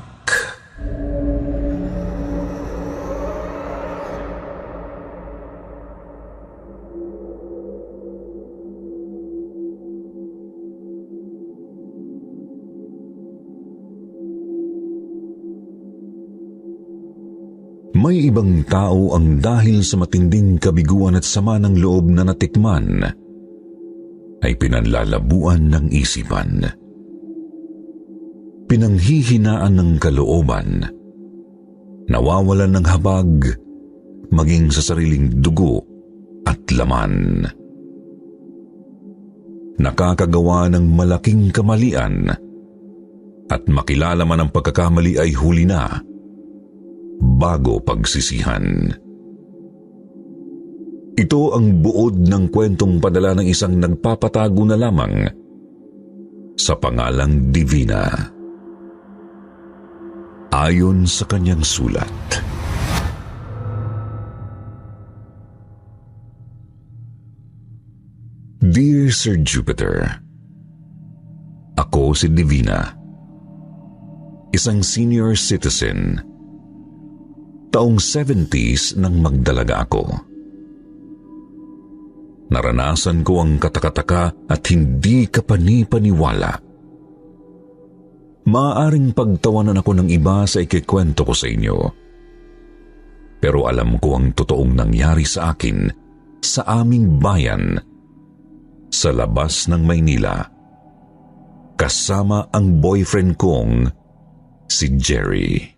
May ibang tao ang dahil sa matinding kabiguan at sama ng loob na natikman ay pinanlalabuan ng isipan. Pinanghihinaan ng kalooban, nawawalan ng habag maging sa sariling dugo at laman. Nakakagawa ng malaking kamalian at makilala man ang pagkakamali ay huli na bago pagsisihan. Ito ang buod ng kwentong padala ng isang nagpapatago na lamang sa pangalang Divina. Ayon sa kanyang sulat, Dear Sir Jupiter, ako si Divina, isang senior citizen. Taong 70s nang magdalaga ako. Naranasan ko ang katakataka at hindi kapani-paniwala. Maaaring pagtawanan ako ng iba sa ikikwento ko sa inyo. Pero alam ko ang totoong nangyari sa akin sa aming bayan sa labas ng Maynila kasama ang boyfriend kong si Jerry.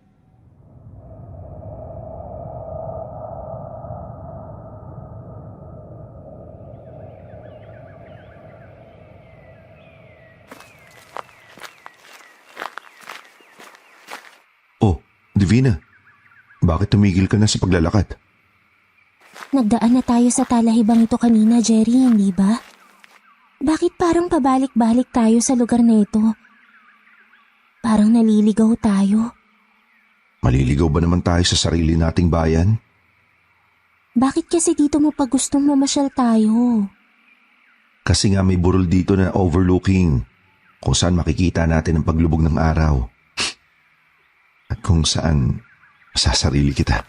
Divina, bakit tumigil ka na sa paglalakad? Nagdaan na tayo sa talahibang ito kanina, Jerry, hindi ba? Bakit parang pabalik-balik tayo sa lugar na ito? Parang naliligaw tayo. Maliligaw ba naman tayo sa sarili nating bayan? Bakit kasi dito mo pa gustong mamasyal tayo? Kasi nga may burol dito na overlooking, kung saan makikita natin ang paglubog ng araw. At kung saan masasarili kita.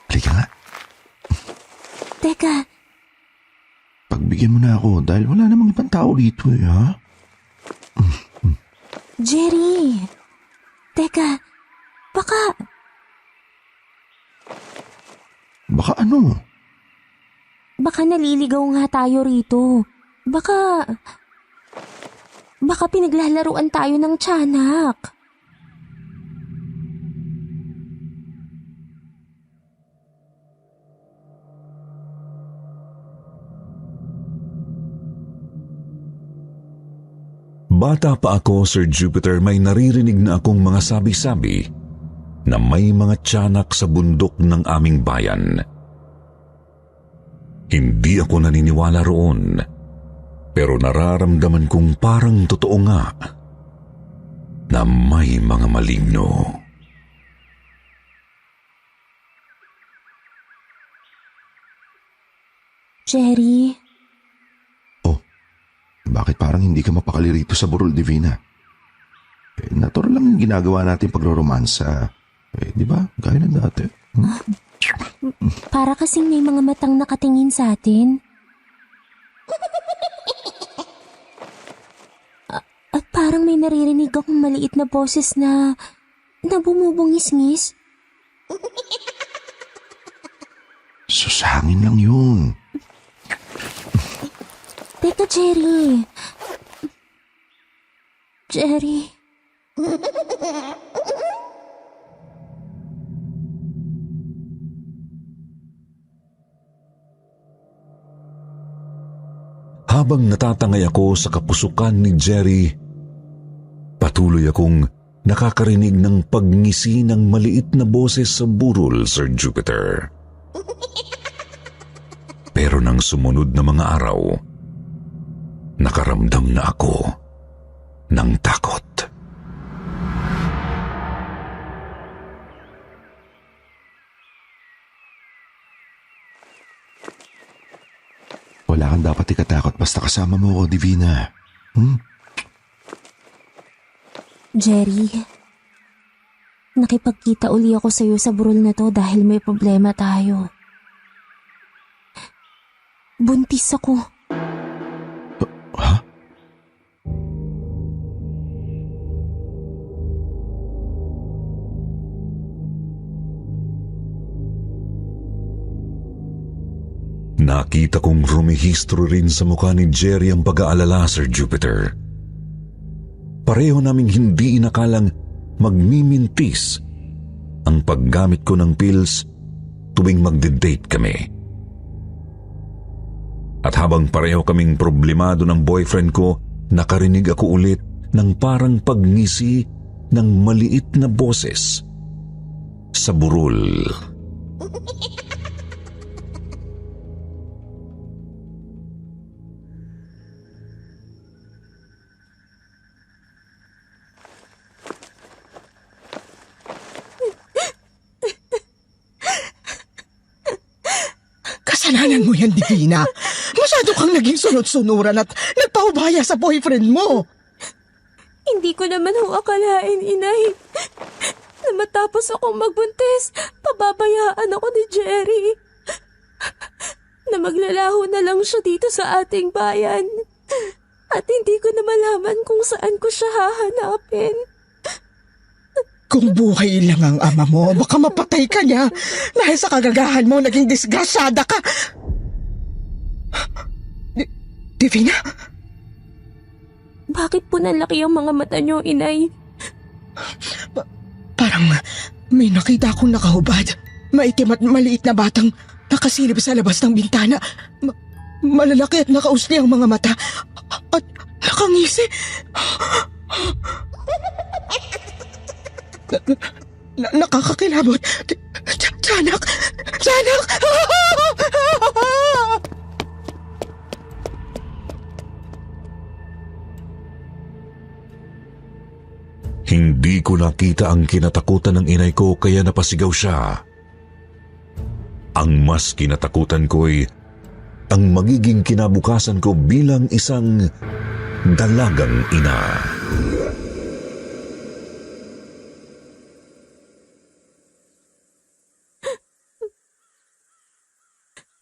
Halika nga. Teka. Pagbigyan mo na ako dahil wala namang ibang tao dito ha? Jerry. Teka. Baka ano? Baka naliligaw nga tayo rito. Baka pinaglalaruan tayo ng tiyanak. Bata pa ako, Sir Jupiter, may naririnig na akong mga sabi-sabi na may mga tiyanak sa bundok ng aming bayan. Hindi ako naniniwala roon, pero nararamdaman kong parang totoo nga na may mga maligno. Jerry. Bakit parang hindi ka mapakali rito sa burol, Divina? Natural lang yung ginagawa natin pagroromansa. Di ba? Gaya ng dati. Para kasing may mga matang nakatingin sa atin. At parang may naririnig akong maliit na boses na bumubungis-ngis. Susangin lang yun. Teka, Jerry. Jerry. Habang natatangay ako sa kapusukan ni Jerry, patuloy akong nakakarinig ng pagngisi ng maliit na boses sa burol, Sir Jupiter. Pero nang sumunod na mga araw, nakaramdam na ako ng takot. Wala kang dapat ikatakot basta kasama mo ako, Divina. Jerry, nakipagkita uli ako sa'yo sa burol na to dahil may problema tayo. Buntis ako. Ha? Nakita kong rumihistro rin sa mukha ni Jerry ang pag-aalala, Sir Jupiter. Pareho naming hindi inakalang magmimintis ang paggamit ko ng pills tuwing magde-date kami. At habang pareho kaming problemado ng boyfriend ko, nakarinig ako ulit ng parang pagngisi ng maliit na boses sa burol. Kasalanan mo yan, Divina. Masyado kang naging sunod-sunuran at nagpaubaya sa boyfriend mo. Hindi ko naman ho akalain, inay. Na matapos akong magbuntis, pababayaan ako ni Jerry. Na maglalaho na lang siya dito sa ating bayan. At hindi ko na malaman kung saan ko siya hahanapin. Kung buhay lang ang ama mo, baka mapatay ka niya. Dahil sa kagagahan mo, naging disgrasyada ka. Divina? Bakit po nalaki ang mga mata niyo, inay? Parang may nakita akong nakahubad. Maitim at maliit na batang nakasilip sa labas ng bintana. Malalaki at nakausli ang mga mata. At nakangisi. Nakakakilabot. Tiyanak! Tiyanak! Hindi ko nakita ang kinatakutan ng inay ko kaya napasigaw siya. Ang mas kinatakutan ko'y ang magiging kinabukasan ko bilang isang dalagang ina.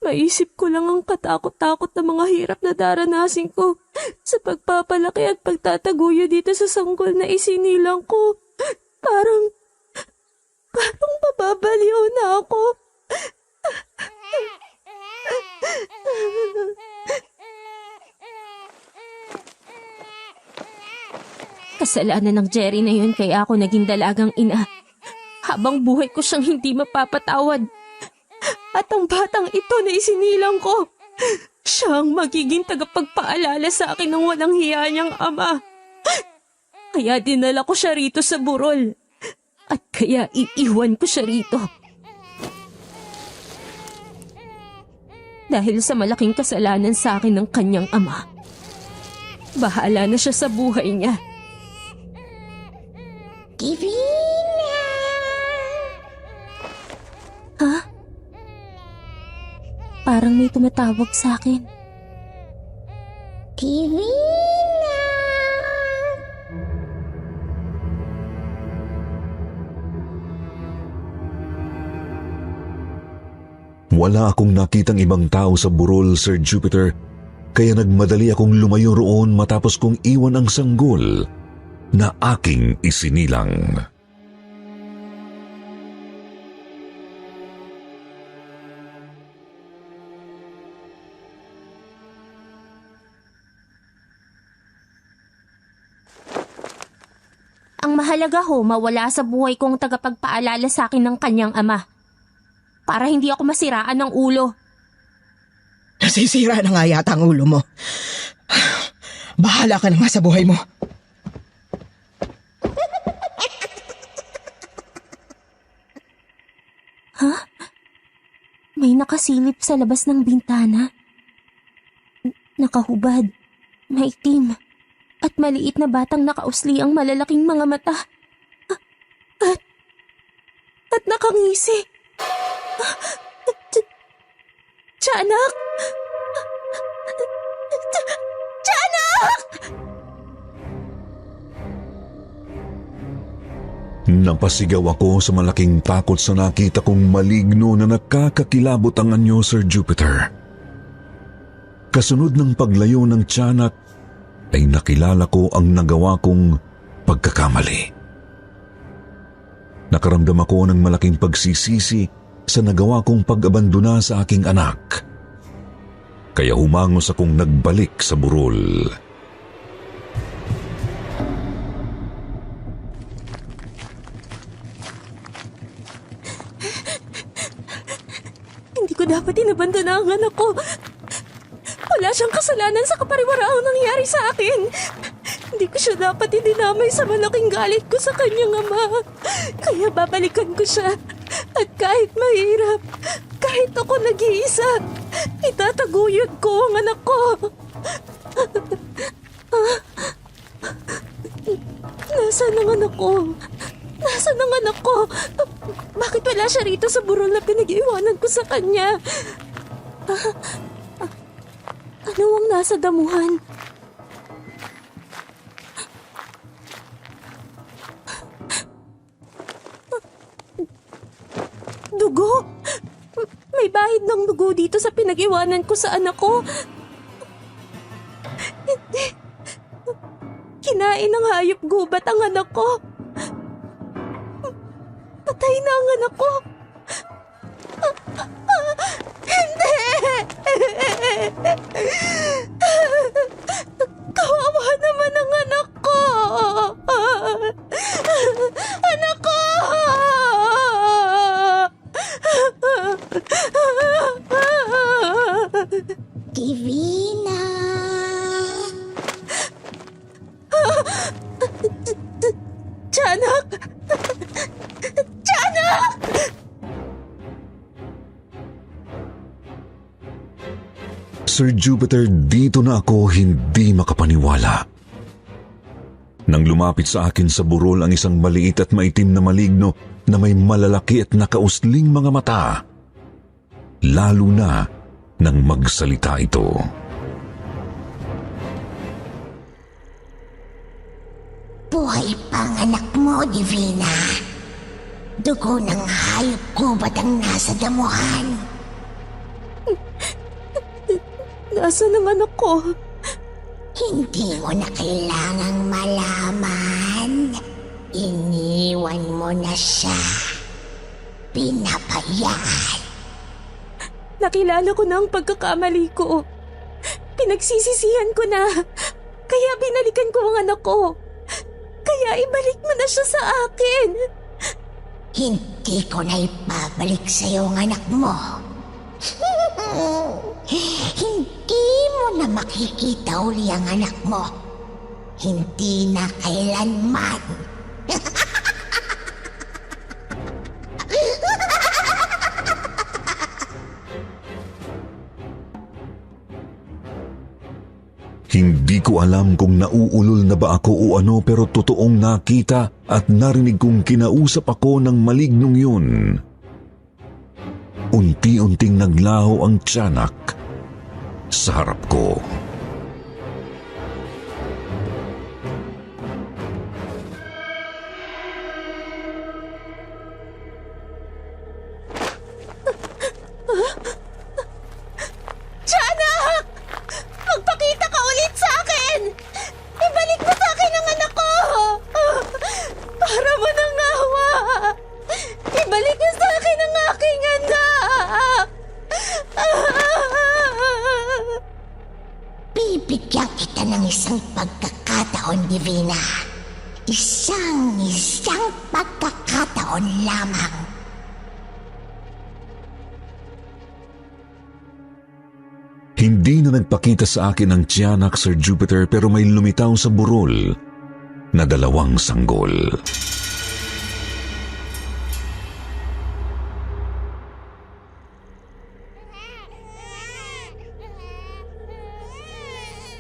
Maisip ko lang ang katakot-takot na mga hirap na daranasin ko sa pagpapalaki at pagtataguyo dito sa sanggol na isinilang ko. Parang mababaliw na ako. Kasalanan ng Jerry na yun kaya ako naging dalagang ina. Habang buhay ko siyang hindi mapapatawad. At ang batang ito na isinilang ko, siya ang magiging tagapagpaalala sa akin ng walang hiya niyang ama. Kaya dinala ko siya rito sa burol. At kaya iiwan ko siya rito. Dahil sa malaking kasalanan sa akin ng kanyang ama. Bahala na siya sa buhay niya. Divina! Ha? Parang may tumatawag sa akin. Divina! Wala akong nakitang ibang tao sa burol, Sir Jupiter, kaya nagmadali akong lumayo roon matapos kong iwan ang sanggol na aking isinilang. Ang mahalaga ho, mawala sa buhay kong tagapagpaalala sa akin ng kanyang ama. Para hindi ako masiraan ng ulo. Nasisira na nga yata ang ulo mo. Bahala ka na nga sa buhay mo. May nakasilip sa labas ng bintana. Nakahubad, maitim, at maliit na batang nakausli ang malalaking mga mata. At nakangisi. Tiyanak! Tiyanak! Napasigaw ako sa malaking takot sa nakita kong maligno na nakakakilabot ang anyo, Sir Jupiter. Kasunod ng paglayo ng tiyanak, ay nakilala ko ang nagawa kong pagkakamali. Nakaramdam ako ng malaking pagsisisi sa nagawa kong pag-abandona sa aking anak. Kaya humangos akong nagbalik sa burol. Hindi ko dapat inabandona ang anak ko. Wala siyang kasalanan sa kapariwaraang nangyari sa akin. Hindi ko siya dapat idinamay sa malaking galit ko sa kanyang ama. Kaya babalikan ko siya. At kahit mahirap, kahit ako nag-iisa, itataguyod ko ang anak ko. Nasaan ang anak ko? Nasaan ang anak ko? Bakit wala siya rito sa burol na pinag-iwanan ko sa kanya? Ano ang nasa damuhan? Dugo? May bahid ng dugo dito sa pinag-iwanan ko sa anak ko. Hindi. Kinain ng hayop gubat ang anak ko. Patay na ang anak ko. Hindi! Kawawa naman ang anak ko! Anak ko! Divina! Tiyanak! Tiyanak! Sir Jupiter, dito na ako hindi makapaniwala. Nang lumapit sa akin sa burol ang isang maliit at maitim na maligno na may malalaki at nakausling mga mata, lalo na nang magsalita ito. Buhay pa ang anak mo, Divina. Dugo ng hayop gubat ang nasa damuhan. Nasaan ang anak ko? Hindi mo na kailangang malaman. Iniwan mo na siya. Pinapayaan. Nakilala ko na ang pagkakamali ko. Pinagsisisihan ko na. Kaya binalikan ko ang anak ko. Kaya ibalik mo na siya sa akin. Hindi ko na ipabalik sa'yo ang anak mo. Hindi mo na makikita uli ang anak mo. Hindi na kailanman. Hindi ko alam kung nauulol na ba ako o ano, pero totoong nakita at narinig kong kinausap ako ng malignong yun. Unti-unting naglaho ang tiyanak sa harap ko. kita ng isang pagkakataon, Divina. Isang pagkakataon lamang. Hindi na nagpakita sa akin ang tiyanak, Sir Jupiter, pero may lumitaw sa burol na 2 sanggol.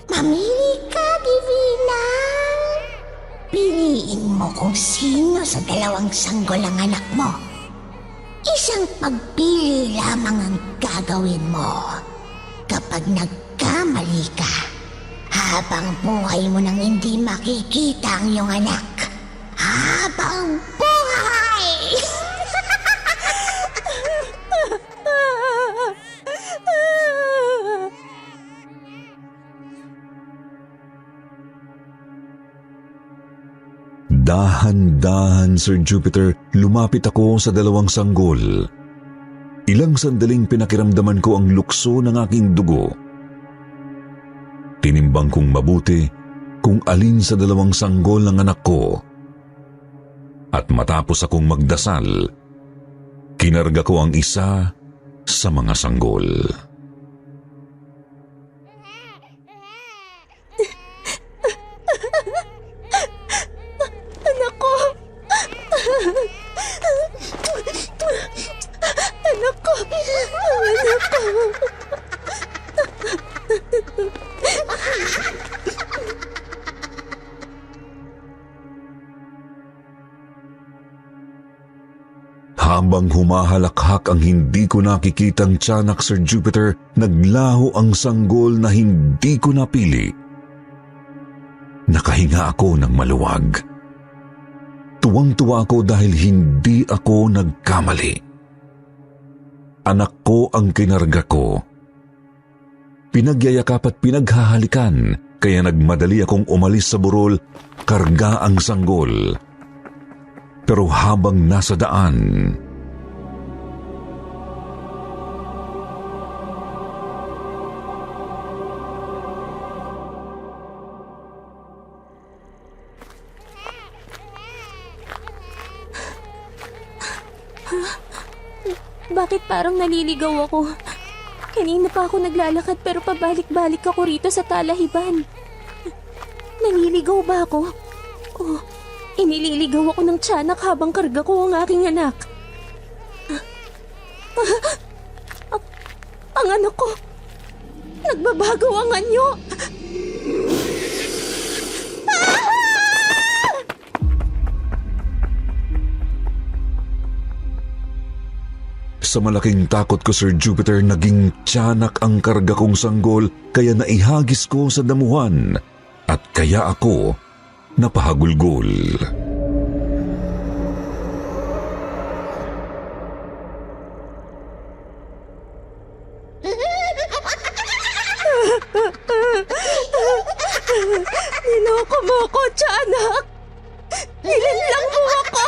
Mamili ka, Divina. Piliin mo kung sino sa 2 sanggol ang anak mo. Isang pagpili lamang ang gagawin mo. Kapag nagkamali ka, habang buhay mo nang hindi makikita ang iyong anak. Habang buhay! Dahan-dahan, Sir Jupiter, lumapit ako sa 2 sanggol. Ilang sandaling pinakiramdaman ko ang lukso ng aking dugo. Tinimbang kong mabuti kung alin sa 2 sanggol ng anak ko. At matapos akong magdasal, kinarga ko ang isa sa mga sanggol. Anak ko! Anak ko! Anak ko! Habang humahalakhak ang hindi ko nakikitang tiyanak, Sir Jupiter, naglaho ang sanggol na hindi ko napili. Nakahinga ako ng maluwag. Tuwang-tuwa ako dahil hindi ako nagkamali. Anak ko ang kinarga ko. Pinagyayakap at pinaghahalikan, kaya nagmadali akong umalis sa burol, karga ang sanggol. Pero habang nasa daan, Bakit parang naliligaw ako? Kanina pa ako naglalakad pero pabalik-balik ako rito sa talahiban. Naliligaw ba ako? O inililigaw ako ng tiyanak habang karga ko ang aking anak? Ang anak ko! Nagbabago ang anyo! sa malaking takot ko, Sir Jupiter, naging tiyanak ang karga kong sanggol, kaya naihagis ko sa damuhan at kaya ako napahagulgol. Niloko mo ako, tiyanak! Nilinlang mo ako!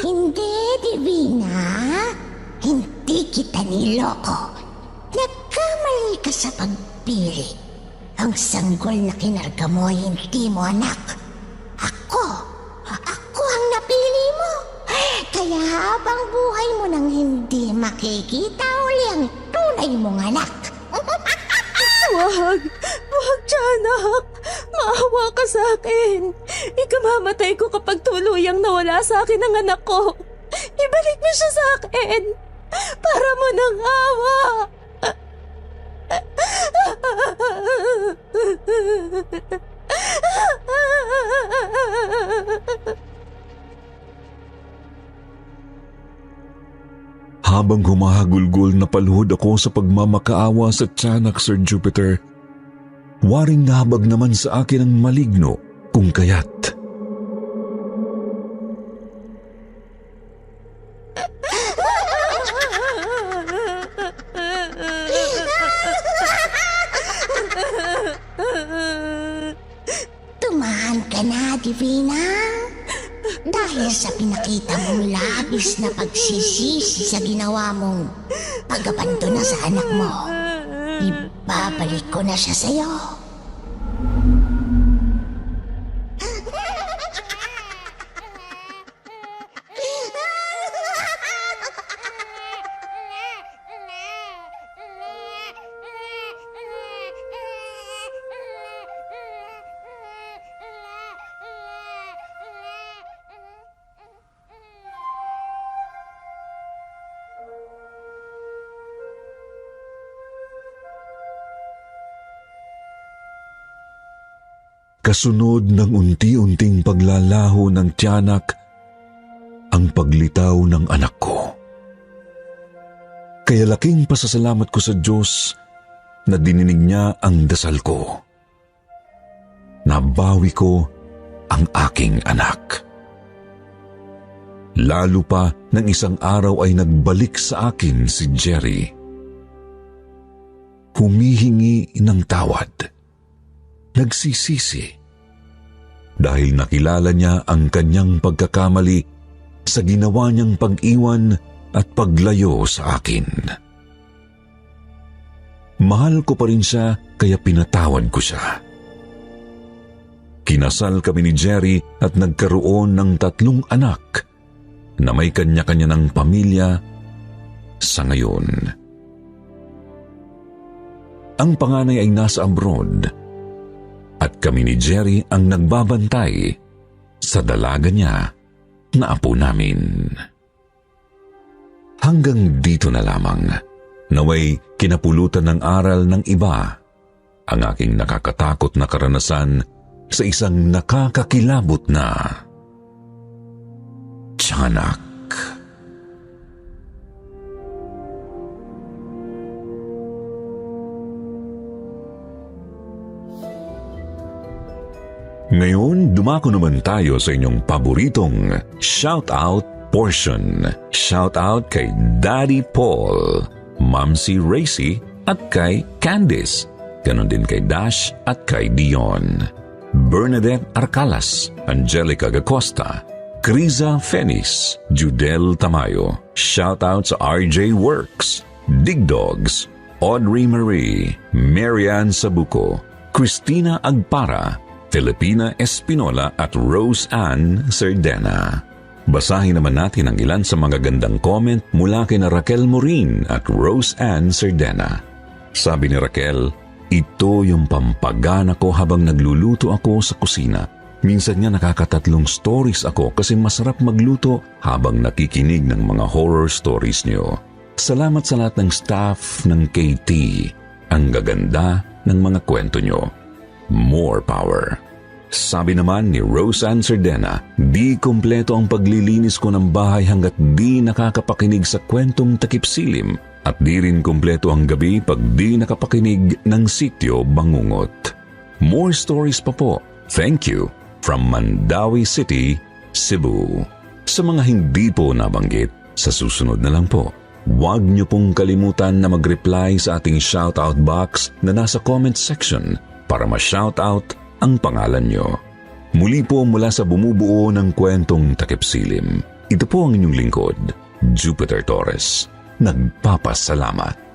Hindi, Divina. Hindi kita niloko. Nagkamali ka sa pagpili. Ang sanggol na kinarga mo, hindi mo anak. Ako ang napili mo. Kaya habang buhay mo nang hindi makikita uli ang tunay mong anak. Wag, tiyanak. Maawa ka sa akin. Ikamamatay ko kapag tuluyang nawala sa akin ang anak ko. Ibalik mo siya sa akin. Para mo ng awa. Habang humahagulgol, napaluhod ako sa pagmamakaawa sa tiyanak, Sir Jupiter. Waring nahabag naman sa akin ang maligno kung kaya't. Tumahan ka na, Divina. Dahil dahil sa pinakita mong labis na pagsisisi sa ginawa mong pag-abandona sa anak mo, ibabalik ko na siya sa'yo. Kasunod ng unti-unting paglalaho ng tiyanak ang paglitaw ng anak ko. Kaya laking pasasalamat ko sa Diyos na dininig niya ang dasal ko. Nabawi ko ang aking anak. Lalo pa nang isang araw ay nagbalik sa akin si Jerry. Humihingi ng tawad. Nagsisisi dahil nakilala niya ang kanyang pagkakamali sa ginawa niyang pag-iwan at paglayo sa akin. Mahal ko pa rin siya kaya pinatawad ko siya. Kinasal kami ni Jerry at nagkaroon ng 3 anak na may kanya-kanya ng pamilya sa ngayon. Ang panganay ay nasa abroad at kami ni Jerry ang nagbabantay sa dalaga niya na apo namin. Hanggang dito na lamang, naway kinapulutan ng aral ng iba ang aking nakakatakot na karanasan sa isang nakakakilabot na tiyanak. Ngayon, dumako naman tayo sa inyong paboritong shoutout portion. Shoutout kay Daddy Paul, Mamsi Racy at kay Candice. Ganon din kay Dash at kay Dion. Bernadette Arcalas, Angelica Gacosta, Criza Fenis, Judel Tamayo. Shoutout sa RJ Works, Digdogs, Audrey Marie, Marianne Sabuco, Christina Agpara, Filipina Espinola at Rose Ann Serdena. Basahin naman natin ang ilan sa mga gandang comment mula kay Raquel Morin at Rose Ann Serdena. Sabi ni Raquel, ito yung pampagana ko habang nagluluto ako sa kusina. Minsan nga nakakatatlong stories ako kasi masarap magluto habang nakikinig ng mga horror stories niyo. Salamat sa lahat ng staff ng KT. Ang gaganda ng mga kwento niyo. More power. Sabi naman ni Roseanne Serdena, di kumpleto ang paglilinis ko ng bahay hanggat di nakakapakinig sa kwentong takip silim at di rin kumpleto ang gabi pag di nakapakinig ng Sityo Bangungot. More stories pa po. Thank you. From Mandawi City, Cebu. Sa mga hindi po nabanggit, sa susunod na lang po. Huwag niyo pong kalimutan na mag-reply sa ating shoutout box na nasa comment section para ma-shoutout ang pangalan nyo. Muli po mula sa bumubuo ng kwentong takip silim. Ito po ang inyong lingkod, Jupiter Torres. Nagpapasalamat.